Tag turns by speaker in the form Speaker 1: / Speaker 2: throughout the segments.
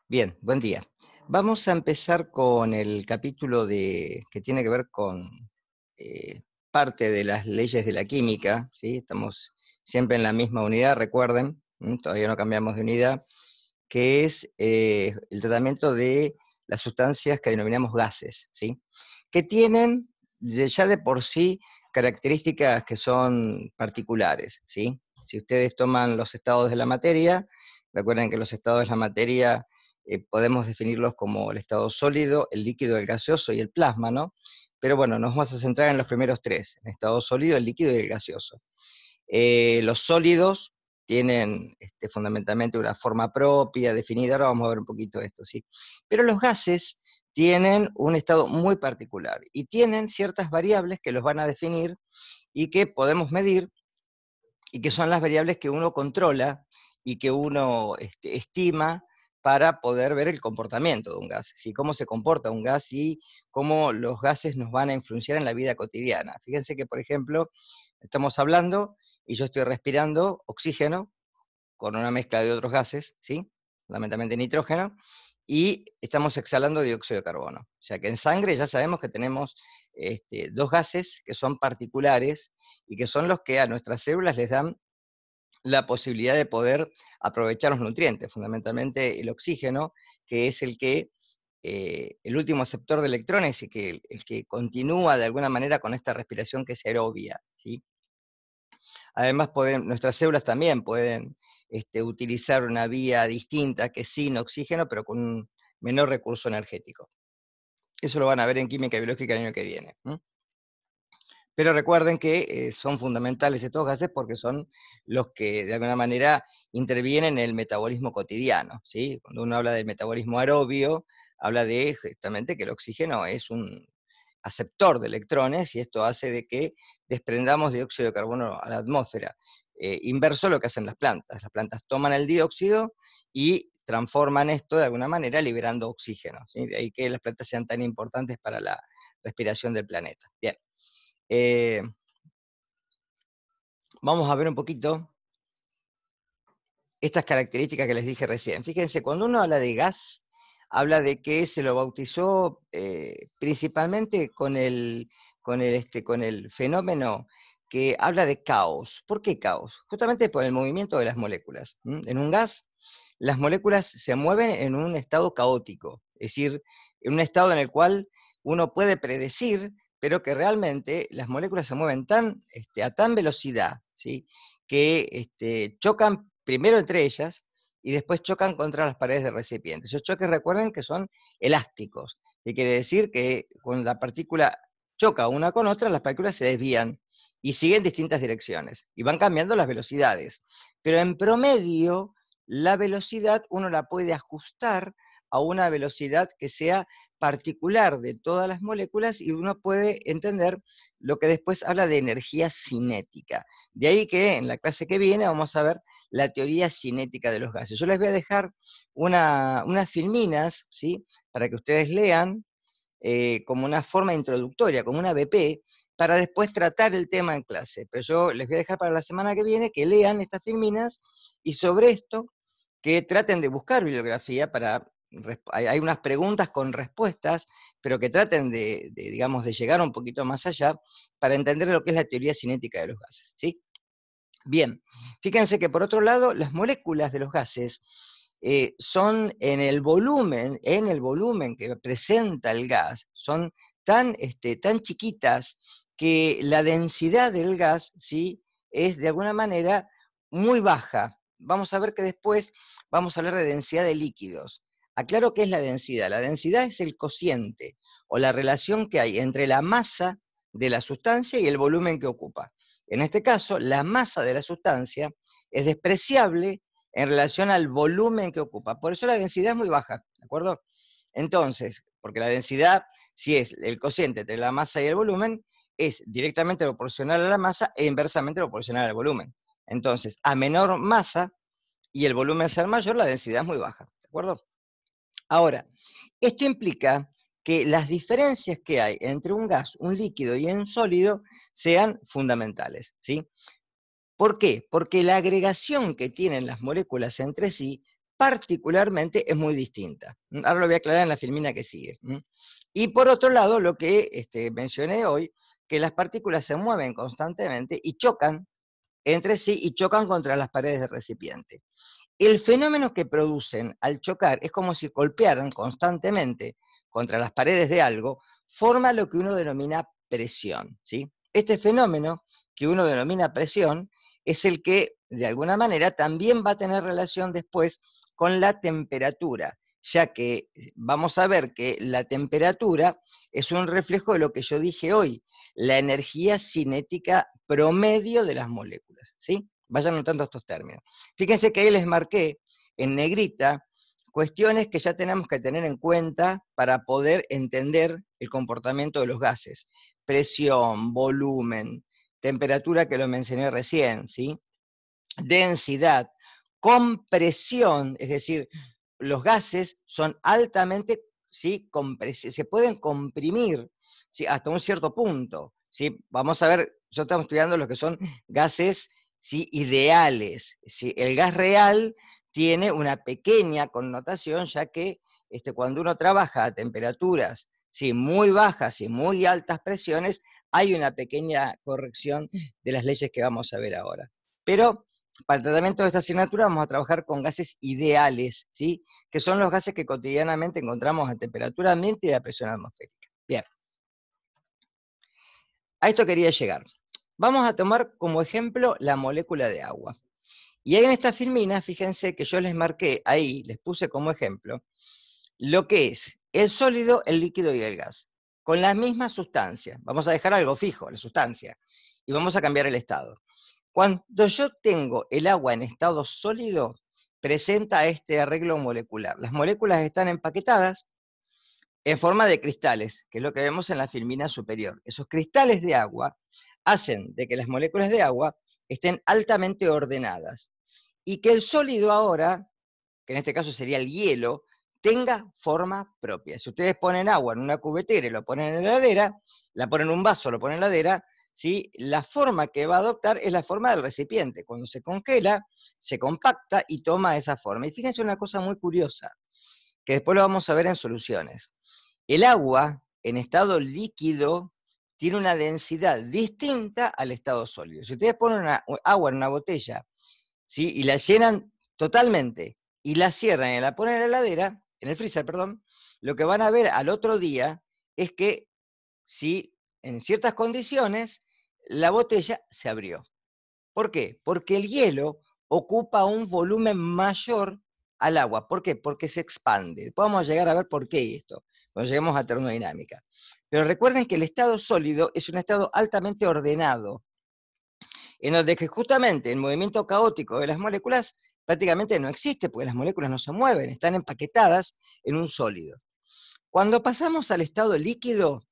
Speaker 1: Bien, buen día. Vamos a empezar con el capítulo que tiene que ver con eh, parte de las leyes de la química, ¿sí? Estamos siempre en la misma unidad, recuerden, todavía no cambiamos de unidad, que es el tratamiento de las sustancias que denominamos gases, ¿sí? Que tienen ya de por sí características que son particulares, ¿sí? Si ustedes toman los estados de la materia, recuerden que los estados de la materia podemos definirlos como el estado sólido, el líquido, el gaseoso y el plasma, ¿no? Pero bueno, nos vamos a centrar en los primeros tres, el estado sólido, el líquido y el gaseoso. Los sólidos tienen fundamentalmente una forma propia, definida, ahora vamos a ver un poquito esto, ¿sí? Pero los gases tienen un estado muy particular y tienen ciertas variables que los van a definir y que podemos medir y que son las variables que uno controla y que uno estima para poder ver el comportamiento de un gas, ¿sí? Cómo se comporta un gas y cómo los gases nos van a influenciar en la vida cotidiana. Fíjense que, por ejemplo, estamos hablando y yo estoy respirando oxígeno con una mezcla de otros gases, ¿sí? Fundamentalmente nitrógeno, y estamos exhalando dióxido de carbono. O sea que en sangre ya sabemos que tenemos dos gases que son particulares y que son los que a nuestras células les dan la posibilidad de poder aprovechar los nutrientes, fundamentalmente el oxígeno, que es el último aceptor de electrones y que el que continúa de alguna manera con esta respiración que es aerobia, ¿sí? Además, nuestras células también pueden utilizar una vía distinta que sin oxígeno, pero con un menor recurso energético. Eso lo van a ver en química biológica el año que viene. Pero recuerden que son fundamentales estos gases porque son los que de alguna manera intervienen en el metabolismo cotidiano, ¿sí? Cuando uno habla del metabolismo aerobio, habla de justamente que el oxígeno es un aceptor de electrones y esto hace de que desprendamos dióxido de carbono a la atmósfera. Inverso a lo que hacen las plantas. Las plantas toman el dióxido y transforman esto de alguna manera liberando oxígeno, ¿sí? De ahí que las plantas sean tan importantes para la respiración del planeta. Bien. Eh, Vamos a ver un poquito estas características que les dije recién. Fíjense, cuando uno habla de gas, habla de que se lo bautizó principalmente con el fenómeno que habla de caos. ¿Por qué caos? Justamente por el movimiento de las moléculas. En un gas, las moléculas se mueven en un estado caótico, es decir, en un estado en el cual uno puede predecir, pero que realmente las moléculas se mueven a tan velocidad, ¿sí? Que chocan primero entre ellas y después chocan contra las paredes del recipiente. Esos choques, recuerden que son elásticos, que quiere decir que cuando la partícula choca una con otra, las partículas se desvían y siguen distintas direcciones y van cambiando las velocidades. Pero en promedio, la velocidad uno la puede ajustar a una velocidad que sea particular de todas las moléculas y uno puede entender lo que después habla de energía cinética. De ahí que en la clase que viene vamos a ver la teoría cinética de los gases. Yo les voy a dejar unas filminas, ¿sí? Para que ustedes lean como una forma introductoria, como una BP, para después tratar el tema en clase. Pero yo les voy a dejar para la semana que viene que lean estas filminas y sobre esto que traten de buscar bibliografía para, hay unas preguntas con respuestas, pero que traten digamos, de llegar un poquito más allá para entender lo que es la teoría cinética de los gases, ¿sí? Bien, fíjense que por otro lado, las moléculas de los gases son en el volumen que presenta el gas, son tan chiquitas que la densidad del gas, ¿sí? Es de alguna manera muy baja. Vamos a ver que después vamos a hablar de densidad de líquidos. Aclaro qué es la densidad. La densidad es el cociente o la relación que hay entre la masa de la sustancia y el volumen que ocupa. En este caso, la masa de la sustancia es despreciable en relación al volumen que ocupa. Por eso la densidad es muy baja, ¿de acuerdo? Entonces, porque la densidad, si es el cociente entre la masa y el volumen, es directamente proporcional a la masa e inversamente proporcional al volumen. Entonces, a menor masa y el volumen ser mayor, la densidad es muy baja, ¿de acuerdo? Ahora, esto implica que las diferencias que hay entre un gas, un líquido y un sólido sean fundamentales, ¿sí? ¿Por qué? Porque la agregación que tienen las moléculas entre sí particularmente es muy distinta. Ahora lo voy a aclarar en la filmina que sigue. Y por otro lado, lo que mencioné hoy, que las partículas se mueven constantemente y chocan entre sí y chocan contra las paredes del recipiente. El fenómeno que producen al chocar es como si golpearan constantemente contra las paredes de algo, forma lo que uno denomina presión, ¿sí? Este fenómeno que uno denomina presión es el que, de alguna manera, también va a tener relación después con la temperatura, ya que vamos a ver que la temperatura es un reflejo de lo que yo dije hoy, la energía cinética promedio de las moléculas, ¿sí? Vayan notando estos términos. Fíjense que ahí les marqué en negrita cuestiones que ya tenemos que tener en cuenta para poder entender el comportamiento de los gases. Presión, volumen, temperatura que lo mencioné recién, ¿sí? Densidad, compresión, es decir, los gases son altamente, ¿sí? Se pueden comprimir, ¿sí? Hasta un cierto punto, ¿sí? Vamos a ver, yo estamos estudiando lo que son gases, ¿sí? Ideales, ¿sí? El gas real tiene una pequeña connotación, ya que cuando uno trabaja a temperaturas, ¿sí? Muy bajas y muy altas presiones, hay una pequeña corrección de las leyes que vamos a ver ahora. Pero para el tratamiento de esta asignatura vamos a trabajar con gases ideales, ¿sí? Que son los gases que cotidianamente encontramos a temperatura ambiente y a presión atmosférica. Bien, a esto quería llegar. Vamos a tomar como ejemplo la molécula de agua. Y ahí en esta filmina, fíjense que yo les marqué ahí, les puse como ejemplo, lo que es el sólido, el líquido y el gas, con la misma sustancia. Vamos a dejar algo fijo, la sustancia, y vamos a cambiar el estado. Cuando yo tengo el agua en estado sólido, presenta este arreglo molecular. Las moléculas están empaquetadas en forma de cristales, que es lo que vemos en la filmina superior. Esos cristales de agua hacen de que las moléculas de agua estén altamente ordenadas y que el sólido ahora, que en este caso sería el hielo, tenga forma propia. Si ustedes ponen agua en una cubetera y lo ponen en la heladera, la ponen en un vaso, lo ponen en la heladera, ¿sí? La forma que va a adoptar es la forma del recipiente. Cuando se congela, se compacta y toma esa forma. Y fíjense una cosa muy curiosa, que después lo vamos a ver en soluciones. El agua en estado líquido tiene una densidad distinta al estado sólido. Si ustedes ponen agua en una botella, ¿sí? Y la llenan totalmente y la cierran y la ponen en la heladera, en el freezer, perdón, lo que van a ver al otro día es que, si en ciertas condiciones, la botella se abrió. ¿Por qué? Porque el hielo ocupa un volumen mayor al agua. ¿Por qué? Porque se expande. Podemos llegar a ver por qué esto, cuando lleguemos a termodinámica. Pero recuerden que el estado sólido es un estado altamente ordenado, en donde que justamente el movimiento caótico de las moléculas prácticamente no existe, porque las moléculas no se mueven, están empaquetadas en un sólido. Cuando pasamos al estado líquido,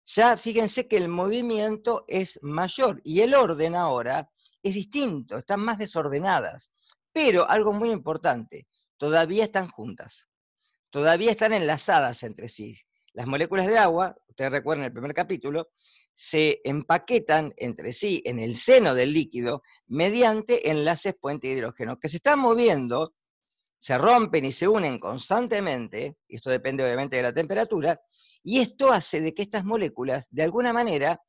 Speaker 1: ya fíjense que el movimiento es mayor y el orden ahora es distinto, están más desordenadas. Pero algo muy importante, todavía están juntas, todavía están enlazadas entre sí. Las moléculas de agua, ustedes recuerdan el primer capítulo, se empaquetan entre sí en el seno del líquido mediante enlaces puente hidrógeno que se están moviendo, se rompen y se unen constantemente, y esto depende obviamente de la temperatura, y esto hace de que estas moléculas, de alguna manera,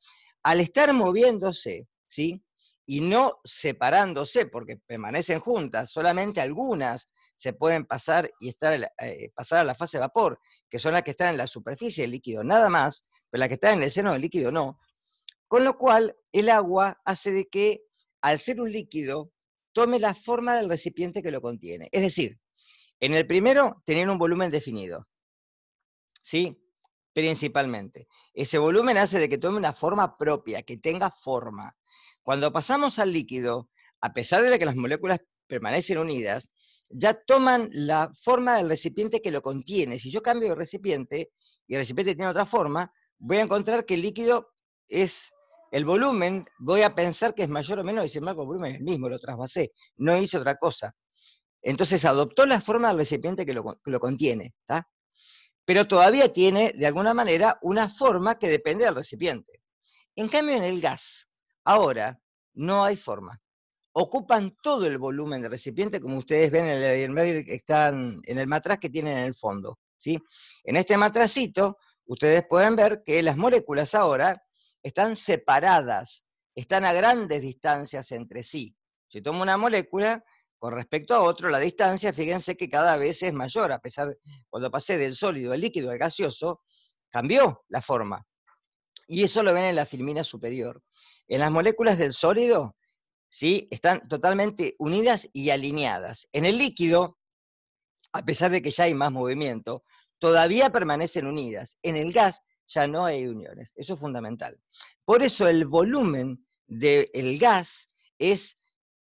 Speaker 1: al estar moviéndose, ¿sí? Y no separándose, porque permanecen juntas, solamente algunas se pueden pasar y pasar a la fase de vapor, que son las que están en la superficie del líquido, nada más, pero las que están en el seno del líquido no. Con lo cual, el agua hace de que, al ser un líquido, tome la forma del recipiente que lo contiene. Es decir, en el primero tenían un volumen definido, ¿sí? Principalmente. Ese volumen hace de que tome una forma propia, que tenga forma. Cuando pasamos al líquido, a pesar de que las moléculas permanecen unidas, ya toman la forma del recipiente que lo contiene. Si yo cambio de recipiente y el recipiente tiene otra forma, voy a encontrar que el líquido es el volumen, voy a pensar que es mayor o menor, y sin embargo el volumen es el mismo, lo trasvasé, no hice otra cosa. Entonces adoptó la forma del recipiente que lo contiene, ¿está? Pero todavía tiene, de alguna manera, una forma que depende del recipiente. En cambio, en el gas, ahora no hay forma. ocupan todo el volumen del recipiente, como ustedes ven en el Erlenmeyer que están en el matraz que tienen en el fondo, ¿sí? En este matracito, ustedes pueden ver que las moléculas ahora están separadas, están a grandes distancias entre sí. Si tomo una molécula, con respecto a otro, la distancia, fíjense que cada vez es mayor, a pesar, cuando pasé del sólido al líquido al gaseoso, cambió la forma. Y eso lo ven en la filmina superior. En las moléculas del sólido, ¿sí? Están totalmente unidas y alineadas. En el líquido, a pesar de que ya hay más movimiento, todavía permanecen unidas. En el gas ya no hay uniones. Eso es fundamental. Por eso el volumen del gas es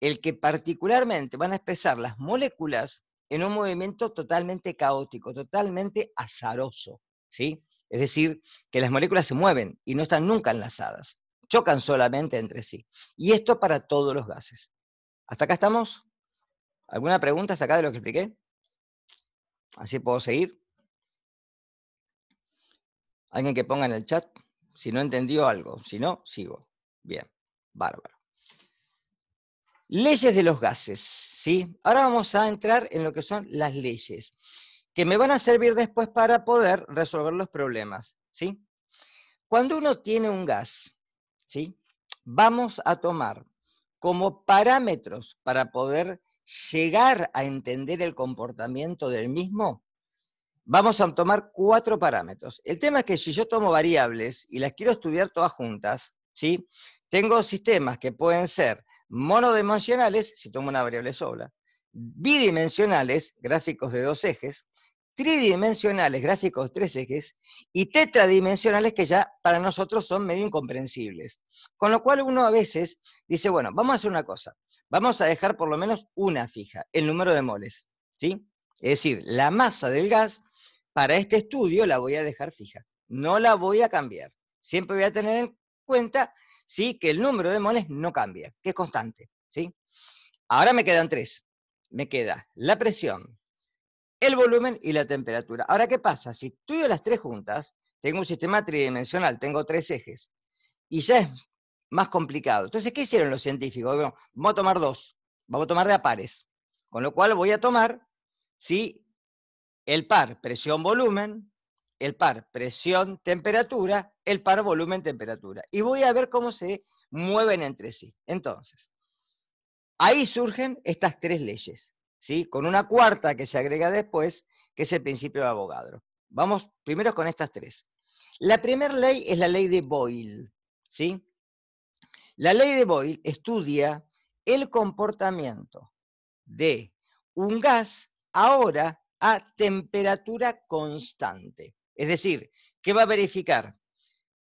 Speaker 1: el que particularmente van a expresar las moléculas en un movimiento totalmente caótico, totalmente azaroso, ¿sí? Es decir, que las moléculas se mueven y no están nunca enlazadas, chocan solamente entre sí. Y esto para todos los gases. ¿Hasta acá estamos? ¿Alguna pregunta hasta acá de lo que expliqué? Así puedo seguir. Alguien que ponga en el chat si no entendió algo. Si no, sigo. Bien, bárbaro. Leyes de los gases, ¿sí? Ahora vamos a entrar en lo que son las leyes, que me van a servir después para poder resolver los problemas, ¿sí? Cuando uno tiene un gas, ¿sí? Vamos a tomar como parámetros para poder llegar a entender el comportamiento del mismo, vamos a tomar 4 parámetros. El tema es que si yo tomo variables y las quiero estudiar todas juntas, ¿sí? Tengo sistemas que pueden ser monodimensionales, si tomo una variable sola, bidimensionales, gráficos de 2 ejes, tridimensionales, gráficos de 3 ejes, y tetradimensionales que ya para nosotros son medio incomprensibles. Con lo cual uno a veces dice, bueno, vamos a hacer una cosa, vamos a dejar por lo menos una fija, el número de moles, ¿sí? Es decir, la masa del gas, para este estudio la voy a dejar fija, no la voy a cambiar. Siempre voy a tener en cuenta, ¿sí?, que el número de moles no cambia, que es constante, ¿sí? Ahora me quedan 3. Me queda la presión, el volumen y la temperatura. Ahora, ¿qué pasa? Si estudio las 3 juntas, tengo un sistema tridimensional, tengo 3 ejes, y ya es más complicado. Entonces, ¿qué hicieron los científicos? Bueno, vamos a tomar 2, vamos a tomar de a pares, con lo cual voy a tomar, ¿sí?, el par presión-volumen, el par presión-temperatura, el par volumen-temperatura. Y voy a ver cómo se mueven entre sí. Entonces, ahí surgen estas 3 leyes, ¿sí? Con una cuarta que se agrega después, que es el principio de Avogadro. Vamos primero con estas 3. La primera ley es la ley de Boyle, ¿sí? La ley de Boyle estudia el comportamiento de un gas ahora a temperatura constante. Es decir, que va a verificar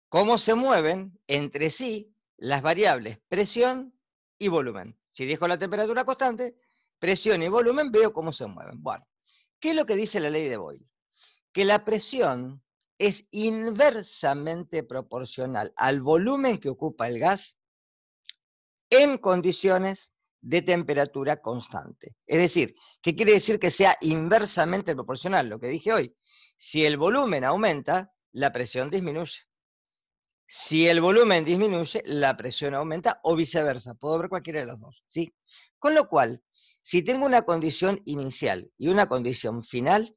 Speaker 1: cómo se mueven entre sí las variables presión y volumen. Si dejo la temperatura constante, presión y volumen, veo cómo se mueven. Bueno, ¿qué es lo que dice la ley de Boyle? Que la presión es inversamente proporcional al volumen que ocupa el gas en condiciones de temperatura constante. Es decir, ¿qué quiere decir que sea inversamente proporcional? Lo que dije hoy. Si el volumen aumenta, la presión disminuye. Si el volumen disminuye, la presión aumenta o viceversa. Puedo ver cualquiera de los dos, ¿sí? Con lo cual, si tengo una condición inicial y una condición final,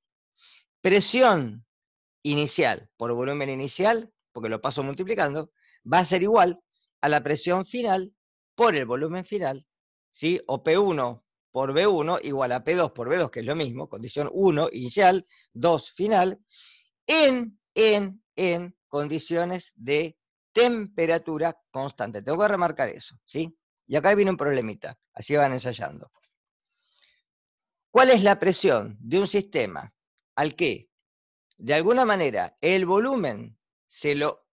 Speaker 1: presión inicial por volumen inicial, porque lo paso multiplicando, va a ser igual a la presión final por el volumen final, ¿sí? O P1 por B1 igual a P2 por B2, que es lo mismo, condición 1 inicial, 2 final, en condiciones de temperatura constante. Tengo que remarcar eso, ¿sí? Y acá viene un problemita, así van ensayando. ¿Cuál es la presión de un sistema al que, de alguna manera, el volumen se lo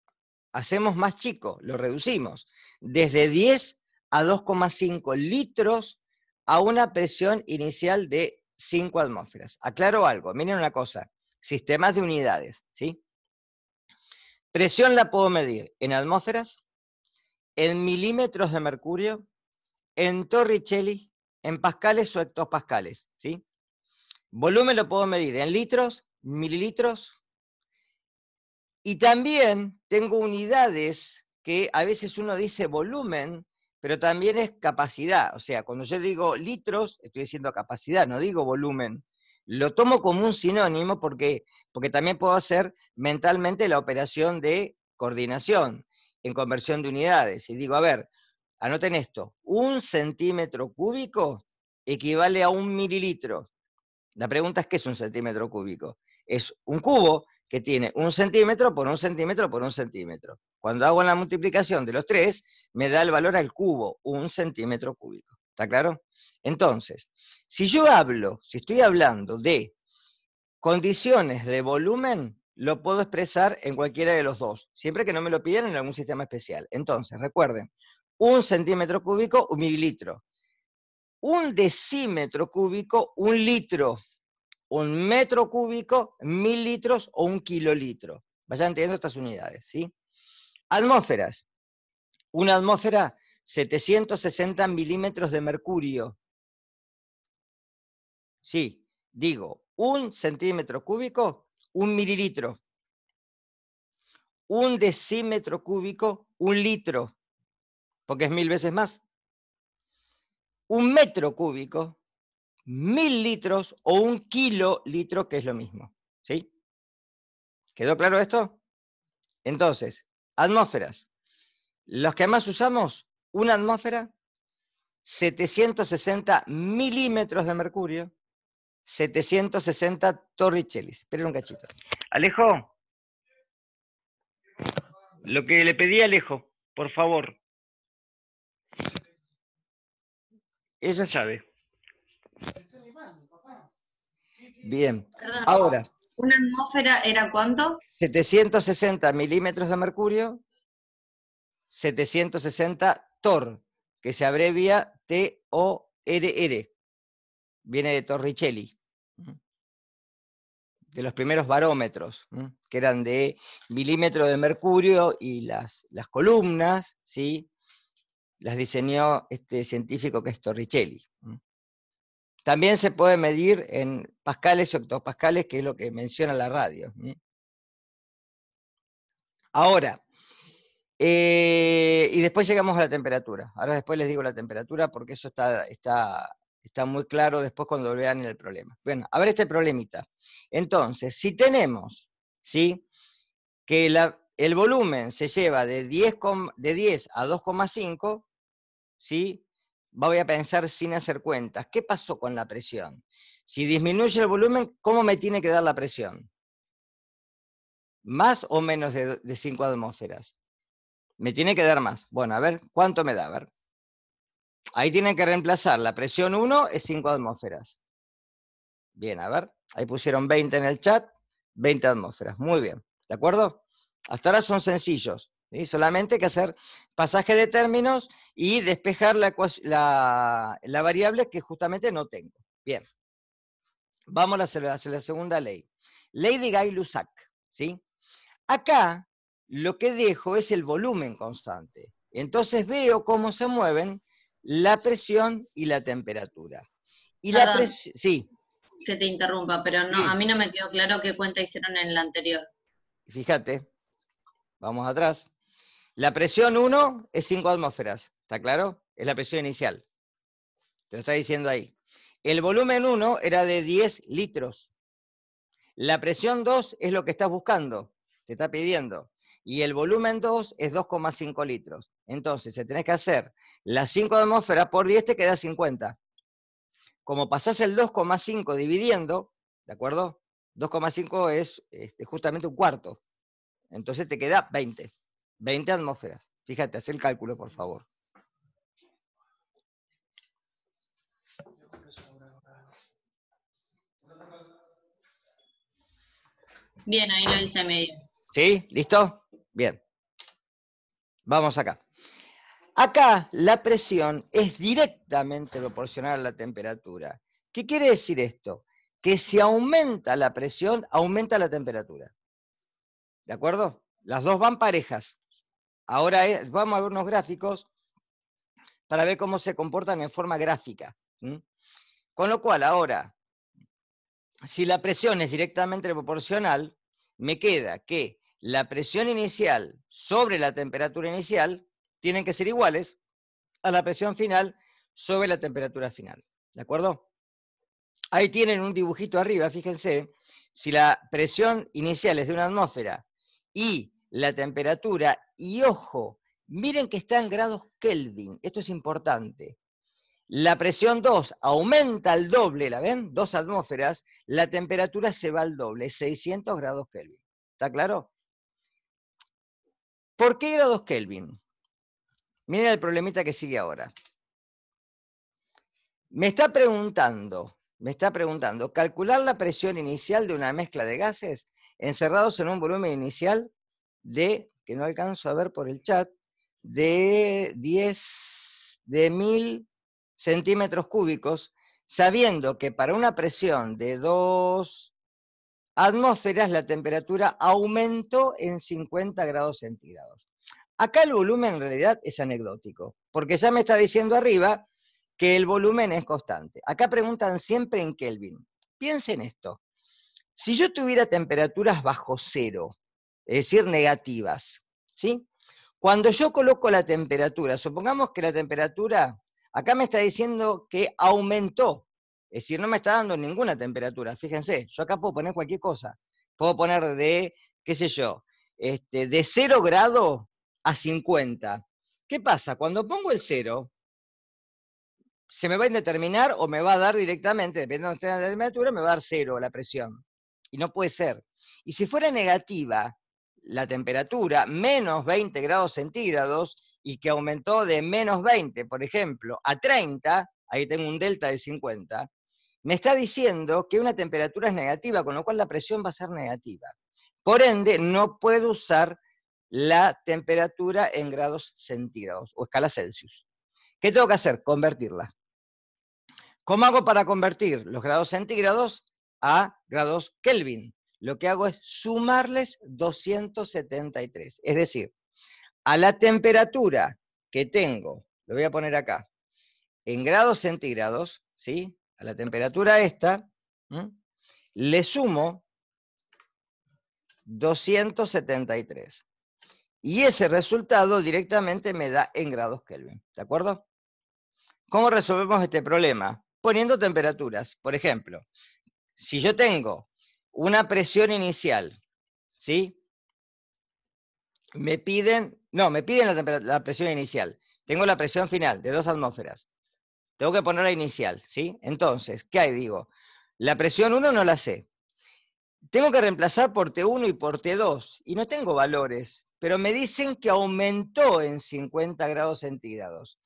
Speaker 1: hacemos más chico, lo reducimos, desde 10 a 2,5 litros a una presión inicial de 5 atmósferas? Aclaro algo, miren una cosa, sistemas de unidades, ¿sí? Presión la puedo medir en atmósferas, en milímetros de mercurio, en torricelli, en pascales o hectopascales, ¿sí? Volumen lo puedo medir en litros, mililitros, y también tengo unidades que a veces uno dice volumen, pero también es capacidad. O sea, cuando yo digo litros, estoy diciendo capacidad, no digo volumen. Lo tomo como un sinónimo porque también puedo hacer mentalmente la operación de coordinación en conversión de unidades. Y digo, a ver, anoten esto, 1 centímetro cúbico equivale a 1 mililitro. La pregunta es, ¿qué es 1 centímetro cúbico? Es un cubo que tiene 1 centímetro por 1 centímetro por 1 centímetro. Cuando hago la multiplicación de los tres, me da el valor al cubo, 1 centímetro cúbico. ¿Está claro? Entonces, si estoy hablando de condiciones de volumen, lo puedo expresar en cualquiera de los dos, siempre que no me lo pidan en algún sistema especial. Entonces, recuerden, 1 centímetro cúbico, 1 mililitro. 1 decímetro cúbico, 1 litro. 1 metro cúbico, 1000 litros o 1 kilolitro. Vayan entendiendo estas unidades, ¿sí? Atmósferas. Una atmósfera, 760 milímetros de mercurio. Sí, digo, 1 centímetro cúbico, 1 mililitro. 1 decímetro cúbico, 1 litro, porque es 1000 veces más. 1 metro cúbico, 1000 litros o 1 kilolitro, que es lo mismo. ¿Sí? ¿Quedó claro esto? Entonces, atmósferas. Los que más usamos, una atmósfera, 760 milímetros de mercurio, 760 torricellis. Esperen un cachito. Alejo, lo que le pedí a Alejo, por favor. Ella sabe. Bien.
Speaker 2: Perdón,
Speaker 1: Ahora,
Speaker 2: ¿una atmósfera era cuánto?
Speaker 1: 760 milímetros de mercurio, 760 torr, que se abrevia TORR. Viene de Torricelli, de los primeros barómetros, que eran de milímetro de mercurio, y las columnas, ¿sí? Las diseñó este científico que es Torricelli. También se puede medir en pascales y octopascales, que es lo que menciona la radio. Ahora, y después llegamos a la temperatura. Ahora después les digo la temperatura porque eso está muy claro después cuando vean el problema. Bueno, a ver este problemita. Entonces, si tenemos, ¿sí?, que el volumen se lleva de 10 a 2,5, ¿sí?, voy a pensar sin hacer cuentas. ¿Qué pasó con la presión? Si disminuye el volumen, ¿cómo me tiene que dar la presión? ¿Más o menos de 5 atmósferas? Me tiene que dar más. Bueno, a ver, ¿cuánto me da? A ver. Ahí tienen que reemplazar. La presión 1 es 5 atmósferas. Bien, a ver. Ahí pusieron 20 en el chat. 20 atmósferas. Muy bien. ¿De acuerdo? Hasta ahora son sencillos. ¿Sí? Solamente hay que hacer pasaje de términos y despejar la variable que justamente no tengo. Bien. Vamos a hacer la segunda ley. Ley de Gay-Lussac. ¿Sí? Acá lo que dejo es el volumen constante. Entonces veo cómo se mueven la presión y la temperatura. Y la
Speaker 2: Perdón
Speaker 1: presión, sí,
Speaker 2: que te interrumpa, pero no, a
Speaker 1: sí,
Speaker 2: mí no me quedó claro qué cuenta hicieron en la anterior.
Speaker 1: fíjate, vamos atrás. La presión 1 es 5 atmósferas, ¿está claro? Es la presión inicial. Te lo está diciendo ahí. El volumen 1 era de 10 litros. La presión 2 es lo que estás buscando, te está pidiendo. Y el volumen 2 es 2,5 litros. Entonces, si tenés que hacer las 5 atmósferas por 10, te queda 50. Como pasás el 2,5 dividiendo, ¿de acuerdo? 2,5 es justamente un cuarto. Entonces te queda 20. 20 atmósferas. Fíjate, haz el cálculo, por favor.
Speaker 2: Bien, ahí lo hice medio.
Speaker 1: ¿Sí? ¿Listo? Bien. Vamos acá. Acá la presión es directamente proporcional a la temperatura. ¿Qué quiere decir esto? Que si aumenta la presión, aumenta la temperatura. ¿De acuerdo? Las dos van parejas. Ahora vamos a ver unos gráficos para ver cómo se comportan en forma gráfica. Con lo cual, ahora, si la presión es directamente proporcional, me queda que la presión inicial sobre la temperatura inicial tienen que ser iguales. a la presión final sobre la temperatura final. ¿De acuerdo? Ahí tienen un dibujito arriba, fíjense, si la presión inicial es de una atmósfera y la temperatura, y ojo, miren que está en grados Kelvin, esto es importante. La presión 2 aumenta al doble, ¿la ven? 2 atmósferas, la temperatura se va al doble, 600 grados Kelvin. ¿Está claro? ¿Por qué grados Kelvin? Miren el problemita que sigue ahora. Me está preguntando, calcular la presión inicial de una mezcla de gases encerrados en un volumen inicial de, que no alcanzo a ver por el chat, de 1000 centímetros cúbicos, sabiendo que para una presión de 2 atmósferas la temperatura aumentó en 50 grados centígrados. Acá el volumen en realidad es anecdótico, porque ya me está diciendo arriba que el volumen es constante. Acá preguntan siempre en Kelvin. Piensen esto. Si yo tuviera temperaturas bajo cero, es decir, negativas, ¿sí? Cuando yo coloco la temperatura, supongamos que la temperatura, acá me está diciendo que aumentó, es decir, no me está dando ninguna temperatura, fíjense, yo acá puedo poner cualquier cosa, puedo poner de, qué sé yo, de 0 grado a 50. ¿Qué pasa? Cuando pongo el 0, se me va a indeterminar o me va a dar directamente, dependiendo de la temperatura, me va a dar 0 la presión. Y no puede ser. Y si fuera negativa la temperatura, menos 20 grados centígrados, y que aumentó de menos 20, por ejemplo, a 30, ahí tengo un delta de 50, me está diciendo que una temperatura es negativa, con lo cual la presión va a ser negativa. Por ende, no puedo usar la temperatura en grados centígrados o escala Celsius. ¿Qué tengo que hacer? Convertirla. ¿Cómo hago para convertir los grados centígrados a grados Kelvin? Lo que hago es sumarles 273. Es decir, a la temperatura que tengo, lo voy a poner acá, en grados centígrados, ¿sí? A la temperatura esta, le sumo 273. Y ese resultado directamente me da en grados Kelvin. ¿De acuerdo? ¿Cómo resolvemos este problema? Poniendo temperaturas. Por ejemplo, si yo tengo una presión inicial, ¿sí? Me piden la presión inicial. Tengo la presión final de 2 atmósferas. Tengo que poner la inicial, ¿sí? Entonces, ¿qué hay? Digo, la presión 1 no la sé. Tengo que reemplazar por T1 y por T2, y no tengo valores, pero me dicen que aumentó en 50 grados centígrados.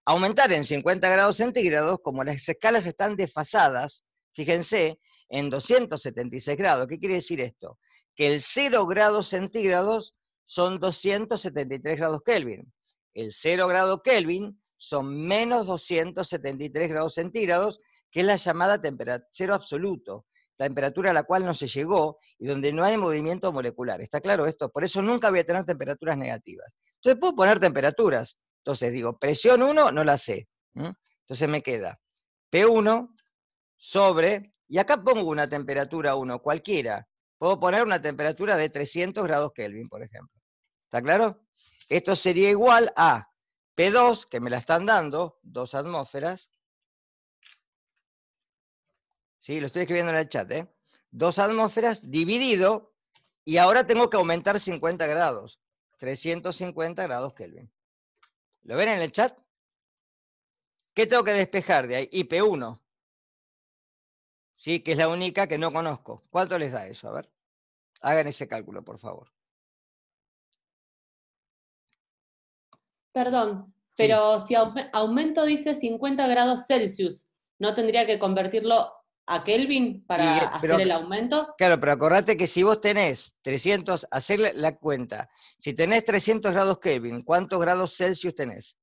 Speaker 1: Aumentar en 50 grados centígrados, como las escalas están desfasadas, fíjense, en 276 grados. ¿Qué quiere decir esto? Que el 0 grados centígrados son 273 grados Kelvin. El 0 grado Kelvin son menos 273 grados centígrados, que es la llamada cero absoluto, temperatura a la cual no se llegó y donde no hay movimiento molecular. ¿Está claro esto? Por eso nunca voy a tener temperaturas negativas. Entonces puedo poner temperaturas. Entonces digo, presión 1 no la sé. Entonces me queda P1 sobre, y acá pongo una temperatura 1 cualquiera. Puedo poner una temperatura de 300 grados Kelvin, por ejemplo. ¿Está claro? Esto sería igual a P2, que me la están dando, 2 atmósferas. Sí, lo estoy escribiendo en el chat, 2 atmósferas dividido, y ahora tengo que aumentar 50 grados. 350 grados Kelvin. ¿Lo ven en el chat? ¿Qué tengo que despejar de ahí? IP1. Sí, que es la única que no conozco. ¿Cuánto les da eso? A ver. Hagan ese cálculo, por favor.
Speaker 3: Perdón,
Speaker 1: Sí.
Speaker 3: pero si aumento dice 50 grados Celsius, ¿no tendría que convertirlo a Kelvin para hacer el aumento?
Speaker 1: Claro, pero acordate que si vos tenés 300, hacer la cuenta. Si tenés 300 grados Kelvin, ¿cuántos grados Celsius tenés?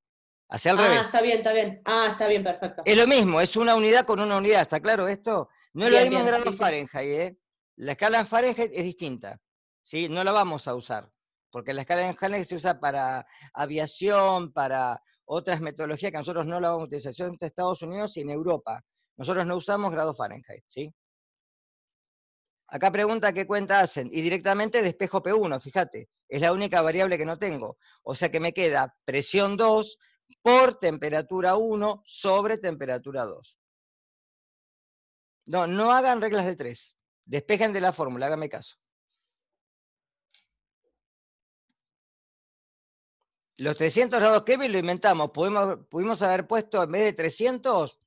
Speaker 1: Hacia al revés.
Speaker 3: Está bien, está bien. Está bien, perfecto.
Speaker 1: Es lo mismo, es una unidad con una unidad, ¿está claro esto? No es lo mismo en grados Fahrenheit, ¿eh? La escala en Fahrenheit es distinta, ¿sí? No la vamos a usar, porque la escala en Fahrenheit se usa para aviación, para otras metodologías que nosotros no la vamos a utilizar. Son en Estados Unidos y en Europa. Nosotros no usamos grados Fahrenheit, ¿sí? Acá pregunta qué cuenta hacen, y directamente despejo P1, fíjate, es la única variable que no tengo. O sea que me queda presión 2 por temperatura 1 sobre temperatura 2. No, no hagan reglas de 3. Despejen de la fórmula, háganme caso. Los 300 grados Kelvin lo inventamos. Pudimos haber puesto en vez de 300,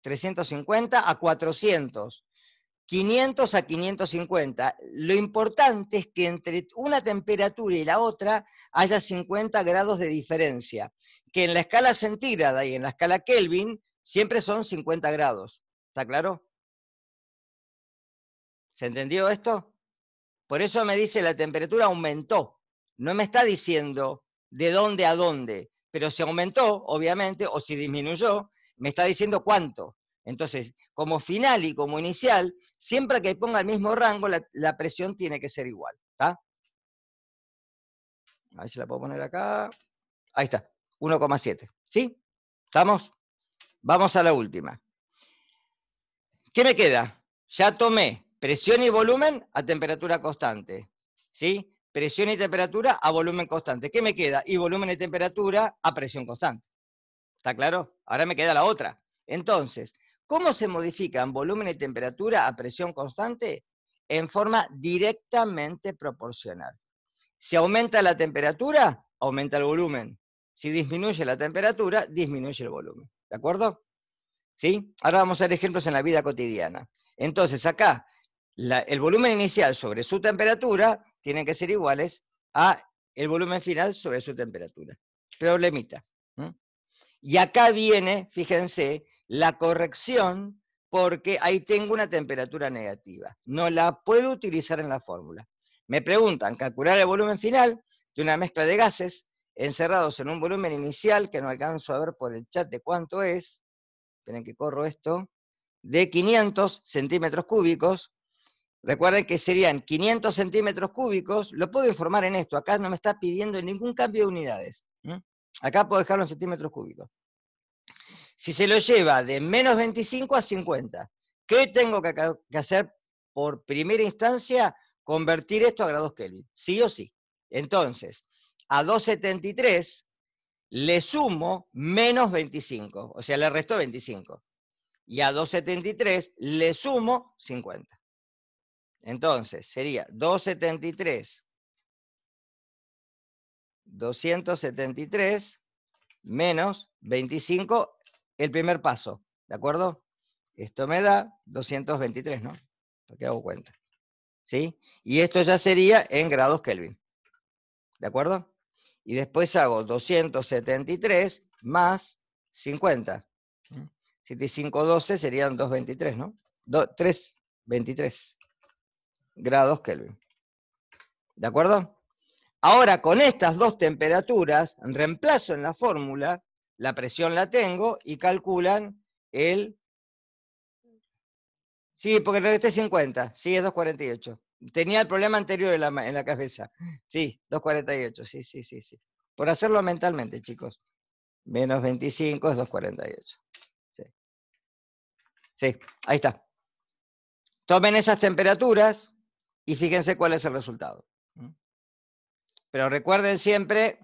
Speaker 1: 350 a 400. 500 a 550. Lo importante es que entre una temperatura y la otra haya 50 grados de diferencia, que en la escala centígrada y en la escala Kelvin siempre son 50 grados. ¿Está claro? ¿Se entendió esto? Por eso me dice la temperatura aumentó. No me está diciendo de dónde a dónde, pero si aumentó, obviamente, o si disminuyó, me está diciendo cuánto. Entonces, como final y como inicial, siempre que ponga el mismo rango, la presión tiene que ser igual. ¿Está? A ver si la puedo poner acá. Ahí está, 1,7. ¿Sí? ¿Estamos? Vamos a la última. ¿Qué me queda? Ya tomé presión y volumen a temperatura constante. ¿Sí? Presión y temperatura a volumen constante. ¿Qué me queda? Y volumen y temperatura a presión constante. ¿Está claro? Ahora me queda la otra. Entonces, ¿cómo se modifican volumen y temperatura a presión constante? En forma directamente proporcional. Si aumenta la temperatura, aumenta el volumen. Si disminuye la temperatura, disminuye el volumen. ¿De acuerdo? ¿Sí? Ahora vamos a ver ejemplos en la vida cotidiana. Entonces, acá, el volumen inicial sobre su temperatura tienen que ser iguales a el volumen final sobre su temperatura. Problemita. Y acá viene, fíjense, la corrección, porque ahí tengo una temperatura negativa. No la puedo utilizar en la fórmula. Me preguntan, calcular el volumen final de una mezcla de gases encerrados en un volumen inicial, que no alcanzo a ver por el chat de cuánto es, esperen que corro esto, de 500 centímetros cúbicos. Recuerden que serían 500 centímetros cúbicos, lo puedo informar en esto, acá no me está pidiendo ningún cambio de unidades. Acá puedo dejarlo en centímetros cúbicos. Si se lo lleva de menos 25 a 50, ¿qué tengo que hacer por primera instancia? Convertir esto a grados Kelvin, sí o sí. Entonces, a 273 le sumo menos 25, o sea, le resto 25. Y a 273 le sumo 50. Entonces, sería 273 menos 25, el primer paso, ¿de acuerdo? Esto me da 223, ¿no? ¿Por qué hago cuenta? ¿Sí? Y esto ya sería en grados Kelvin, ¿de acuerdo? Y después hago 273 más 50. 7 y 5, 12 serían 223, ¿no? 323 grados Kelvin. ¿De acuerdo? Ahora, con estas dos temperaturas, reemplazo en la fórmula, la presión la tengo, y calculan el... Sí, porque le resté 50, sí, es 248. Tenía el problema anterior en la cabeza. Sí, 248, sí. Por hacerlo mentalmente, chicos. Menos 25 es 248. Sí, ahí está. Tomen esas temperaturas y fíjense cuál es el resultado. Pero recuerden siempre...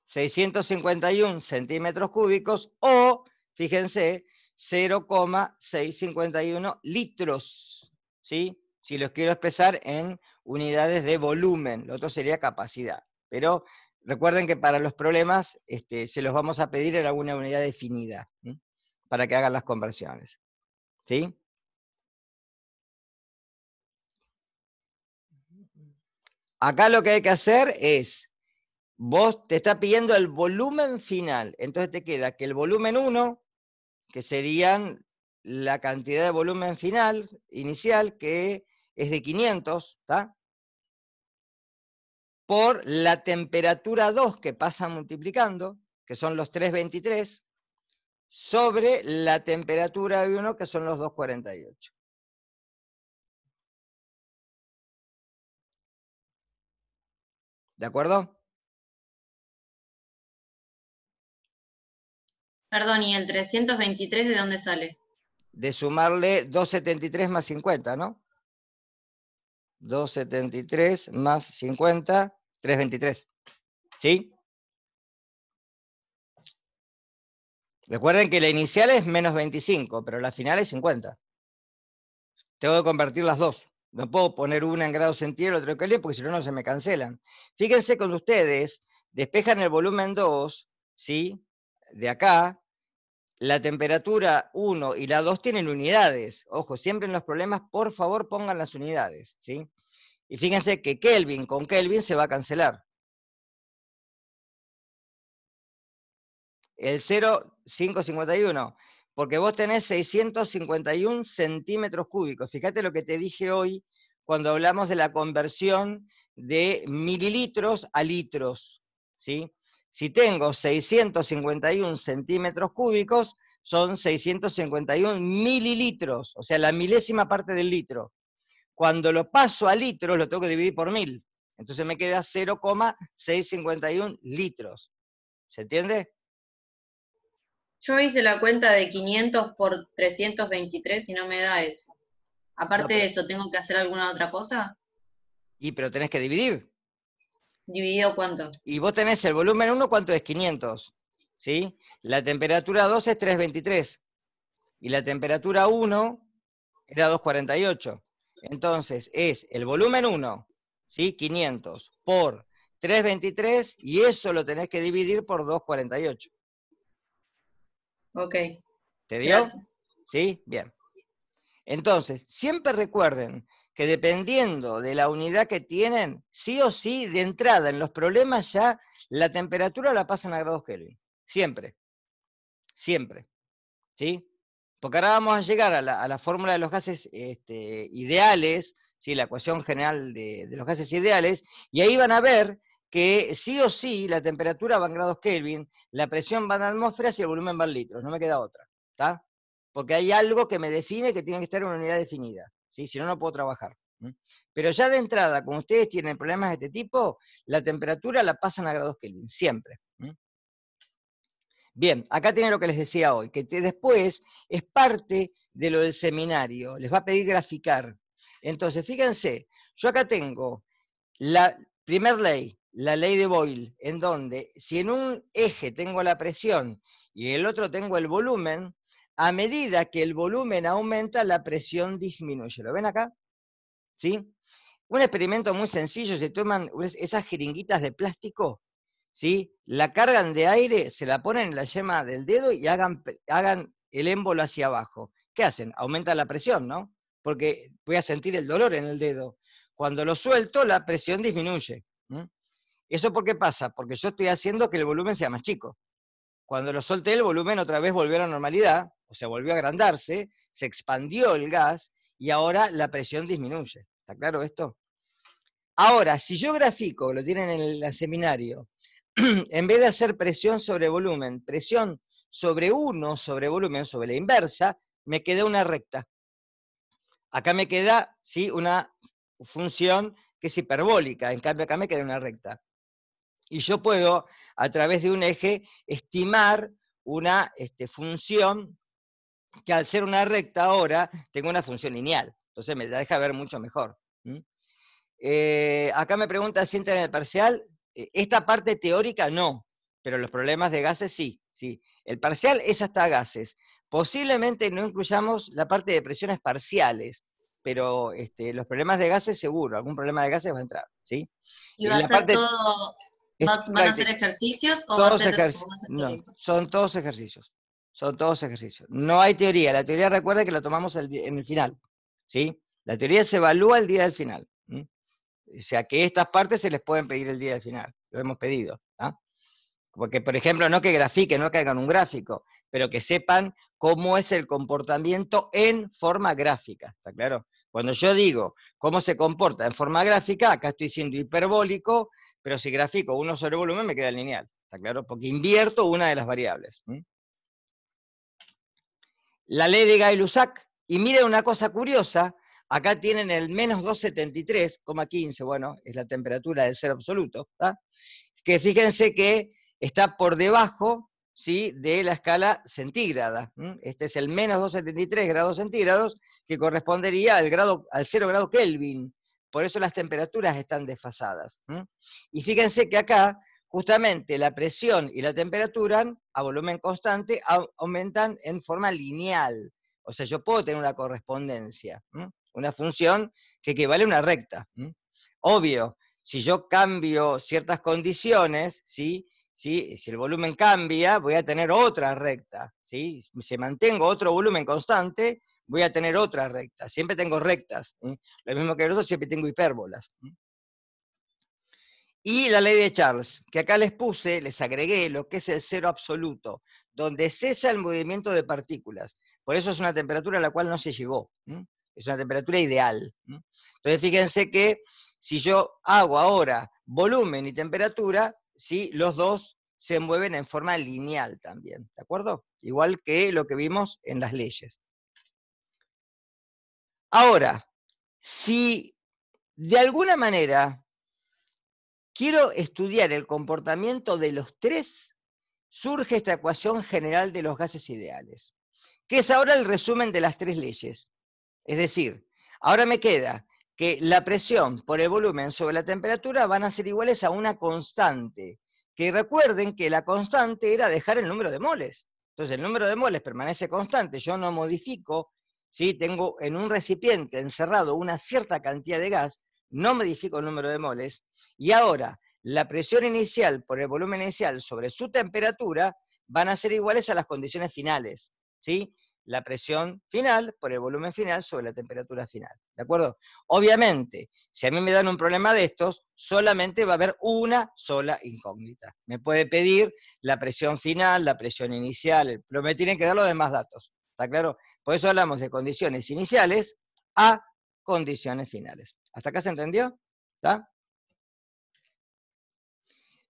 Speaker 1: 651 centímetros cúbicos o, fíjense, 0,651 litros, ¿sí? Si los quiero expresar en unidades de volumen, lo otro sería capacidad. Pero recuerden que para los problemas se los vamos a pedir en alguna unidad definida, ¿sí? Para que hagan las conversiones, ¿sí? Acá lo que hay que hacer es, vos te está pidiendo el volumen final, entonces te queda que el volumen 1, que serían la cantidad de volumen final, inicial, que es de 500, ¿está? Por la temperatura 2 que pasa multiplicando, que son los 323, sobre la temperatura 1, que son los 248. ¿De acuerdo?
Speaker 2: Perdón, ¿y el 323 de dónde sale?
Speaker 1: De sumarle 273 más 50, ¿no? 273 más 50, 323. ¿Sí? Recuerden que la inicial es menos 25, pero la final es 50. Tengo que convertir las dos. No puedo poner una en grados centígrados y otra en Kelvin, porque si no, no se me cancelan. Fíjense cuando ustedes despejan el volumen 2, ¿sí? De acá, la temperatura 1 y la 2 tienen unidades. Ojo, siempre en los problemas, por favor, pongan las unidades, ¿sí? Y fíjense que Kelvin con Kelvin se va a cancelar. El 0,551, porque vos tenés 651 centímetros cúbicos. Fíjate lo que te dije hoy cuando hablamos de la conversión de mililitros a litros, ¿sí? Si tengo 651 centímetros cúbicos, son 651 mililitros, o sea, la milésima parte del litro. Cuando lo paso a litros, lo tengo que dividir por 1000. Entonces me queda 0,651 litros. ¿Se entiende?
Speaker 2: Yo hice la cuenta de 500 por 323 y no me da eso. Aparte de eso, ¿tengo que hacer alguna otra cosa?
Speaker 1: Pero tenés que dividir.
Speaker 2: ¿Dividido cuánto?
Speaker 1: Y vos tenés el volumen 1, ¿cuánto es? 500. ¿Sí? La temperatura 2 es 323. Y la temperatura 1 era 248. Entonces es el volumen 1, ¿sí? 500 por 323, y eso lo tenés que dividir por 248.
Speaker 2: Ok.
Speaker 1: ¿Te dio?
Speaker 2: Gracias.
Speaker 1: ¿Sí? Bien. Entonces, siempre recuerden que dependiendo de la unidad que tienen, sí o sí, de entrada en los problemas ya, la temperatura la pasan a grados Kelvin. Siempre. Siempre. ¿Sí? Porque ahora vamos a llegar a la fórmula de los gases ideales, ¿sí? La ecuación general de los gases ideales, y ahí van a ver que sí o sí la temperatura va en grados Kelvin, la presión va en atmósferas y el volumen va en litros, no me queda otra, ¿está? Porque hay algo que me define que tiene que estar en una unidad definida, ¿sí? Si no, no puedo trabajar. Pero ya de entrada, como ustedes tienen problemas de este tipo, la temperatura la pasan a grados Kelvin, siempre. Bien, acá tienen lo que les decía hoy, que después es parte de lo del seminario, les va a pedir graficar. Entonces, fíjense, yo acá tengo la primer ley, la ley de Boyle, en donde si en un eje tengo la presión y en el otro tengo el volumen, a medida que el volumen aumenta, la presión disminuye. ¿Lo ven acá? ¿Sí? Un experimento muy sencillo, se toman esas jeringuitas de plástico, ¿sí? La cargan de aire, se la ponen en la yema del dedo y hagan el émbolo hacia abajo. ¿Qué hacen? Aumenta la presión, ¿no? Porque voy a sentir el dolor en el dedo. Cuando lo suelto, la presión disminuye. ¿Eso por qué pasa? Porque yo estoy haciendo que el volumen sea más chico. Cuando lo solté, el volumen otra vez volvió a la normalidad, o sea, volvió a agrandarse, se expandió el gas y ahora la presión disminuye. ¿Está claro esto? Ahora, si yo grafico, lo tienen en el seminario, en vez de hacer presión sobre volumen, presión sobre 1 sobre volumen, sobre la inversa, me queda una recta. Acá me queda, ¿sí?, una función que es hiperbólica, en cambio acá me queda una recta. Y yo puedo, a través de un eje, estimar una función que al ser una recta ahora, tengo una función lineal. Entonces me la deja ver mucho mejor. Acá me pregunta si entra en el parcial. Esta parte teórica no, pero los problemas de gases sí, sí. El parcial es hasta gases. Posiblemente no incluyamos la parte de presiones parciales, pero los problemas de gases seguro, algún problema de gases va a entrar, ¿sí?
Speaker 2: ¿Y va a
Speaker 1: La
Speaker 2: ser
Speaker 1: parte
Speaker 2: todo,
Speaker 1: es
Speaker 2: van a ser
Speaker 1: práctica.
Speaker 2: ejercicios o va a
Speaker 1: Todos
Speaker 2: ser
Speaker 1: ejercicios. No,
Speaker 2: teórico?
Speaker 1: son todos ejercicios. Son todos ejercicios. No hay teoría. La teoría, recuerda que la tomamos en el final, ¿sí? La teoría se evalúa el día del final. O sea que estas partes se les pueden pedir el día del final. Lo hemos pedido. Porque, por ejemplo, no que grafiquen, no que hagan un gráfico, pero que sepan cómo es el comportamiento en forma gráfica. ¿Está claro? Cuando yo digo cómo se comporta en forma gráfica, acá estoy siendo hiperbólico, pero si grafico 1 sobre volumen me queda lineal. ¿Está claro? Porque invierto una de las variables. La ley de Gay-Lussac, y miren una cosa curiosa, acá tienen el menos 273,15, bueno, es la temperatura del cero absoluto, ¿tá? Que fíjense que está por debajo, ¿sí?, de la escala centígrada. Este es el menos 273 grados centígrados, que correspondería al 0 grado Kelvin. por eso las temperaturas están desfasadas. Y fíjense que acá, justamente la presión y la temperatura a volumen constante aumentan en forma lineal. O sea, yo puedo tener una correspondencia, una función que equivale a una recta. Obvio, si yo cambio ciertas condiciones, ¿sí? Si el volumen cambia, voy a tener otra recta. ¿Sí? Si mantengo otro volumen constante, voy a tener otra recta. Siempre tengo rectas. Lo mismo que el otro, siempre tengo hipérbolas. Y la ley de Charles, que acá les puse, les agregué lo que es el cero absoluto, donde cesa el movimiento de partículas. Por eso es una temperatura a la cual no se llegó. Es una temperatura ideal. Entonces fíjense que si yo hago ahora volumen y temperatura, ¿sí? Los dos se mueven en forma lineal también, ¿de acuerdo? Igual que lo que vimos en las leyes. Ahora, si de alguna manera quiero estudiar el comportamiento de los tres, surge esta ecuación general de los gases ideales, que es ahora el resumen de las tres leyes. Es decir, ahora me queda que la presión por el volumen sobre la temperatura van a ser iguales a una constante, que recuerden que la constante era dejar el número de moles. Entonces el número de moles permanece constante, yo no modifico, ¿sí? Tengo en un recipiente encerrado una cierta cantidad de gas, no modifico el número de moles, y ahora la presión inicial por el volumen inicial sobre su temperatura van a ser iguales a las condiciones finales, ¿sí? La presión final por el volumen final sobre la temperatura final, ¿de acuerdo? Obviamente, si a mí me dan un problema de estos, solamente va a haber una sola incógnita. Me puede pedir la presión final, la presión inicial, pero me tienen que dar los demás datos, ¿está claro? Por eso hablamos de condiciones iniciales a condiciones finales. ¿Hasta acá se entendió? ¿Está?